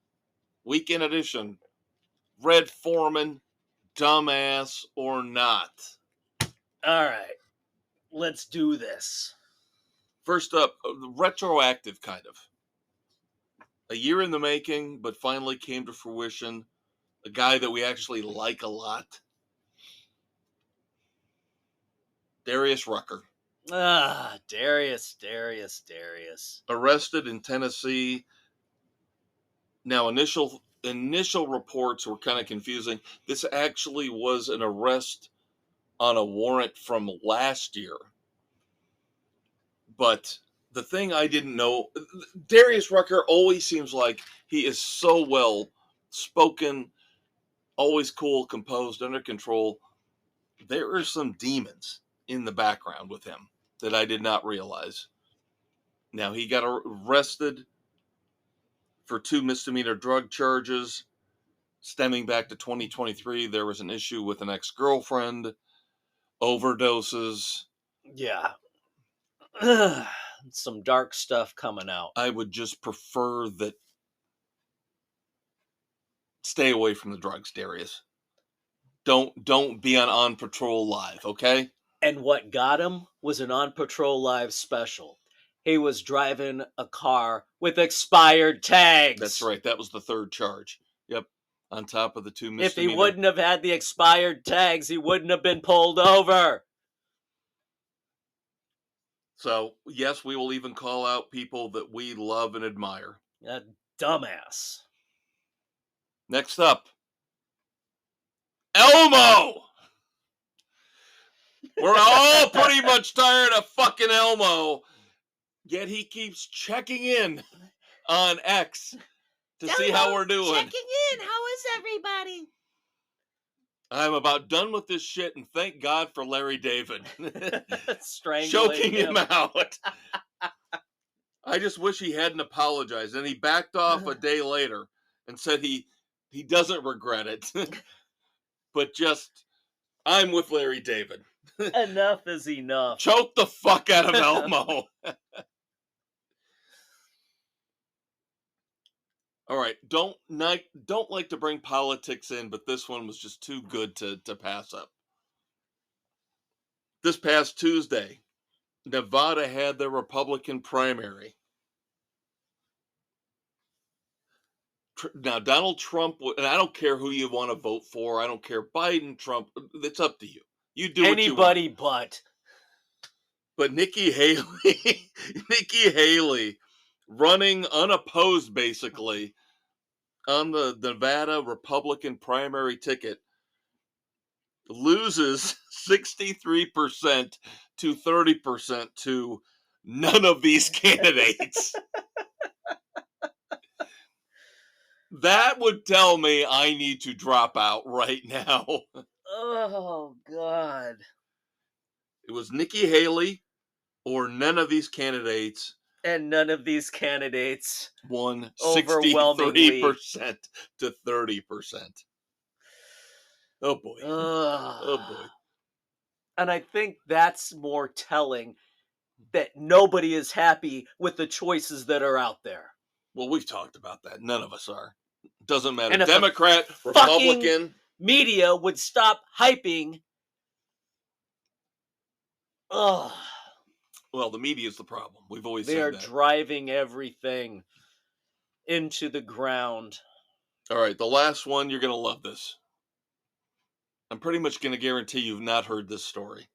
Speaker 1: Weekend Edition. Red Foreman, dumbass or not?
Speaker 2: All right, let's do this.
Speaker 1: First up, retroactive kind of. A year in the making, but finally came to fruition. A guy that we actually like a lot. Darius Rucker.
Speaker 2: Darius.
Speaker 1: Arrested in Tennessee. Now, initial reports were kind of confusing. This actually was an arrest on a warrant from last year. But the thing I didn't know, Darius Rucker always seems like he is so well spoken, always cool, composed, under control. There are some demons in the background with him that I did not realize. Now, he got arrested for 2 misdemeanor drug charges. Stemming back to 2023, there was an issue with an ex-girlfriend, overdoses.
Speaker 2: Yeah. Some dark stuff coming out.
Speaker 1: I would just prefer that stay away from the drugs, Darius. Don't be on Patrol Live, okay?
Speaker 2: And what got him was an On Patrol Live special. He was driving a car with expired tags.
Speaker 1: That's right. That was the third charge. Yep. On top of the 2 misdemeanor.
Speaker 2: If he wouldn't have had the expired tags, he wouldn't have been pulled over.
Speaker 1: So, yes, we will even call out people that we love and admire.
Speaker 2: A dumbass.
Speaker 1: Next up, Elmo! We're all pretty much tired of fucking Elmo, yet he keeps checking in on X to see how we're doing.
Speaker 2: Checking in. How is everybody?
Speaker 1: I'm about done with this shit, and thank God for Larry David.
Speaker 2: Strangling
Speaker 1: him out. I just wish he hadn't apologized, and he backed off a day later and said he doesn't regret it. But just, I'm with Larry David.
Speaker 2: Enough is enough.
Speaker 1: Choke the fuck out of Elmo. All right, don't like to bring politics in, but this one was just too good to pass up. This past Tuesday, Nevada had their Republican primary. Now, Donald Trump, and I don't care who you want to vote for. I don't care Biden, Trump. It's up to you. You do what you want.
Speaker 2: Anybody but.
Speaker 1: But Nikki Haley, Nikki Haley, running unopposed basically on the Nevada Republican primary ticket, loses 63% to 30% to none of these candidates. That would tell me I need to drop out right now.
Speaker 2: Oh, God.
Speaker 1: It was Nikki Haley or none of these candidates.
Speaker 2: And none of these candidates
Speaker 1: Won
Speaker 2: overwhelmingly
Speaker 1: 63% to 30%. Oh boy. Oh boy.
Speaker 2: And I think that's more telling that nobody is happy with the choices that are out there.
Speaker 1: Well, we've talked about that. None of us are. Doesn't matter.
Speaker 2: And if
Speaker 1: Democrat,
Speaker 2: the
Speaker 1: Republican.
Speaker 2: Media would stop hyping. Ugh.
Speaker 1: Well, the media is the problem. We've always
Speaker 2: They
Speaker 1: said
Speaker 2: are
Speaker 1: that.
Speaker 2: driving everything into the ground.
Speaker 1: All right, the last one, you're going to love this. I'm pretty much going to guarantee you've not heard this story.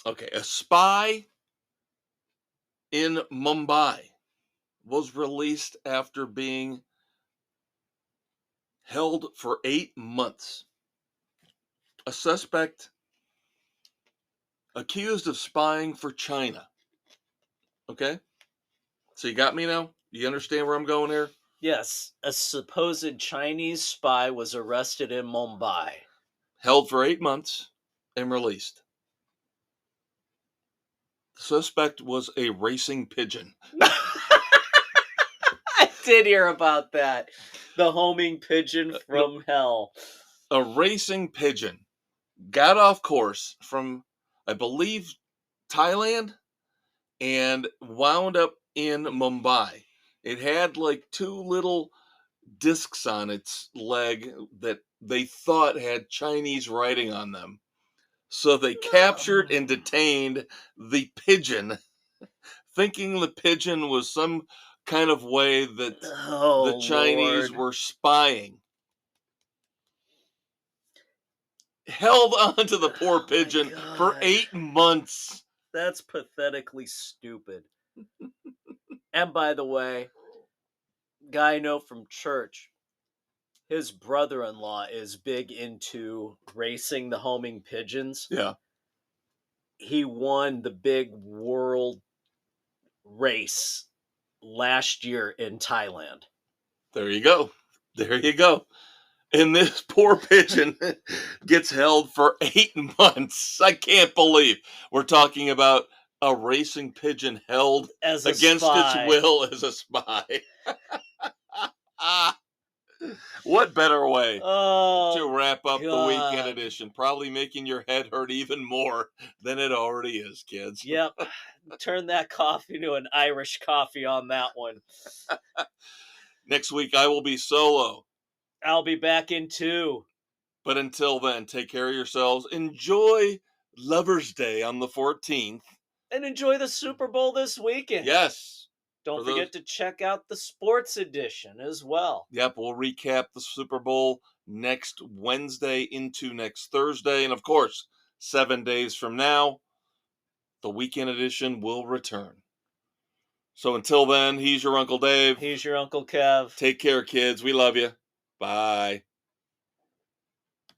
Speaker 1: Okay, a spy in Mumbai was released after being held for 8 months. A suspect accused of spying for China. Okay? So you got me now? You understand where I'm going here?
Speaker 2: Yes, a supposed Chinese spy was arrested in Mumbai.
Speaker 1: Held for 8 months and released. The suspect was a racing pigeon.
Speaker 2: I did hear about that. The homing pigeon from hell.
Speaker 1: A racing pigeon got off course from, I believe, Thailand and wound up in Mumbai. It had like 2 little discs on its leg that they thought had Chinese writing on them. So they captured and detained the pigeon, thinking the pigeon was some kind of way that the Chinese were spying. Held onto the poor pigeon for 8 months.
Speaker 2: That's pathetically stupid. And by the way, guy I know from church, his brother-in-law is big into racing the homing pigeons.
Speaker 1: Yeah.
Speaker 2: He won the big world race last year in Thailand.
Speaker 1: There you go. There you go. And this poor pigeon gets held for 8 months. I can't believe we're talking about a racing pigeon held
Speaker 2: as
Speaker 1: against its will as a spy. What better way to wrap up the weekend edition? Probably making your head hurt even more than it already is, kids.
Speaker 2: Yep. Turn that coffee to an Irish coffee on that one.
Speaker 1: Next week, I will be solo.
Speaker 2: I'll be back in 2.
Speaker 1: But until then, take care of yourselves. Enjoy Lover's Day on the 14th.
Speaker 2: And enjoy the Super Bowl this weekend.
Speaker 1: Yes.
Speaker 2: Don't forget to check out the sports edition as well.
Speaker 1: Yep, we'll recap the Super Bowl next Wednesday into next Thursday. And of course, 7 days from now, the weekend edition will return. So until then, he's your Uncle Dave.
Speaker 2: He's your Uncle Kev.
Speaker 1: Take care, kids. We love you. Bye.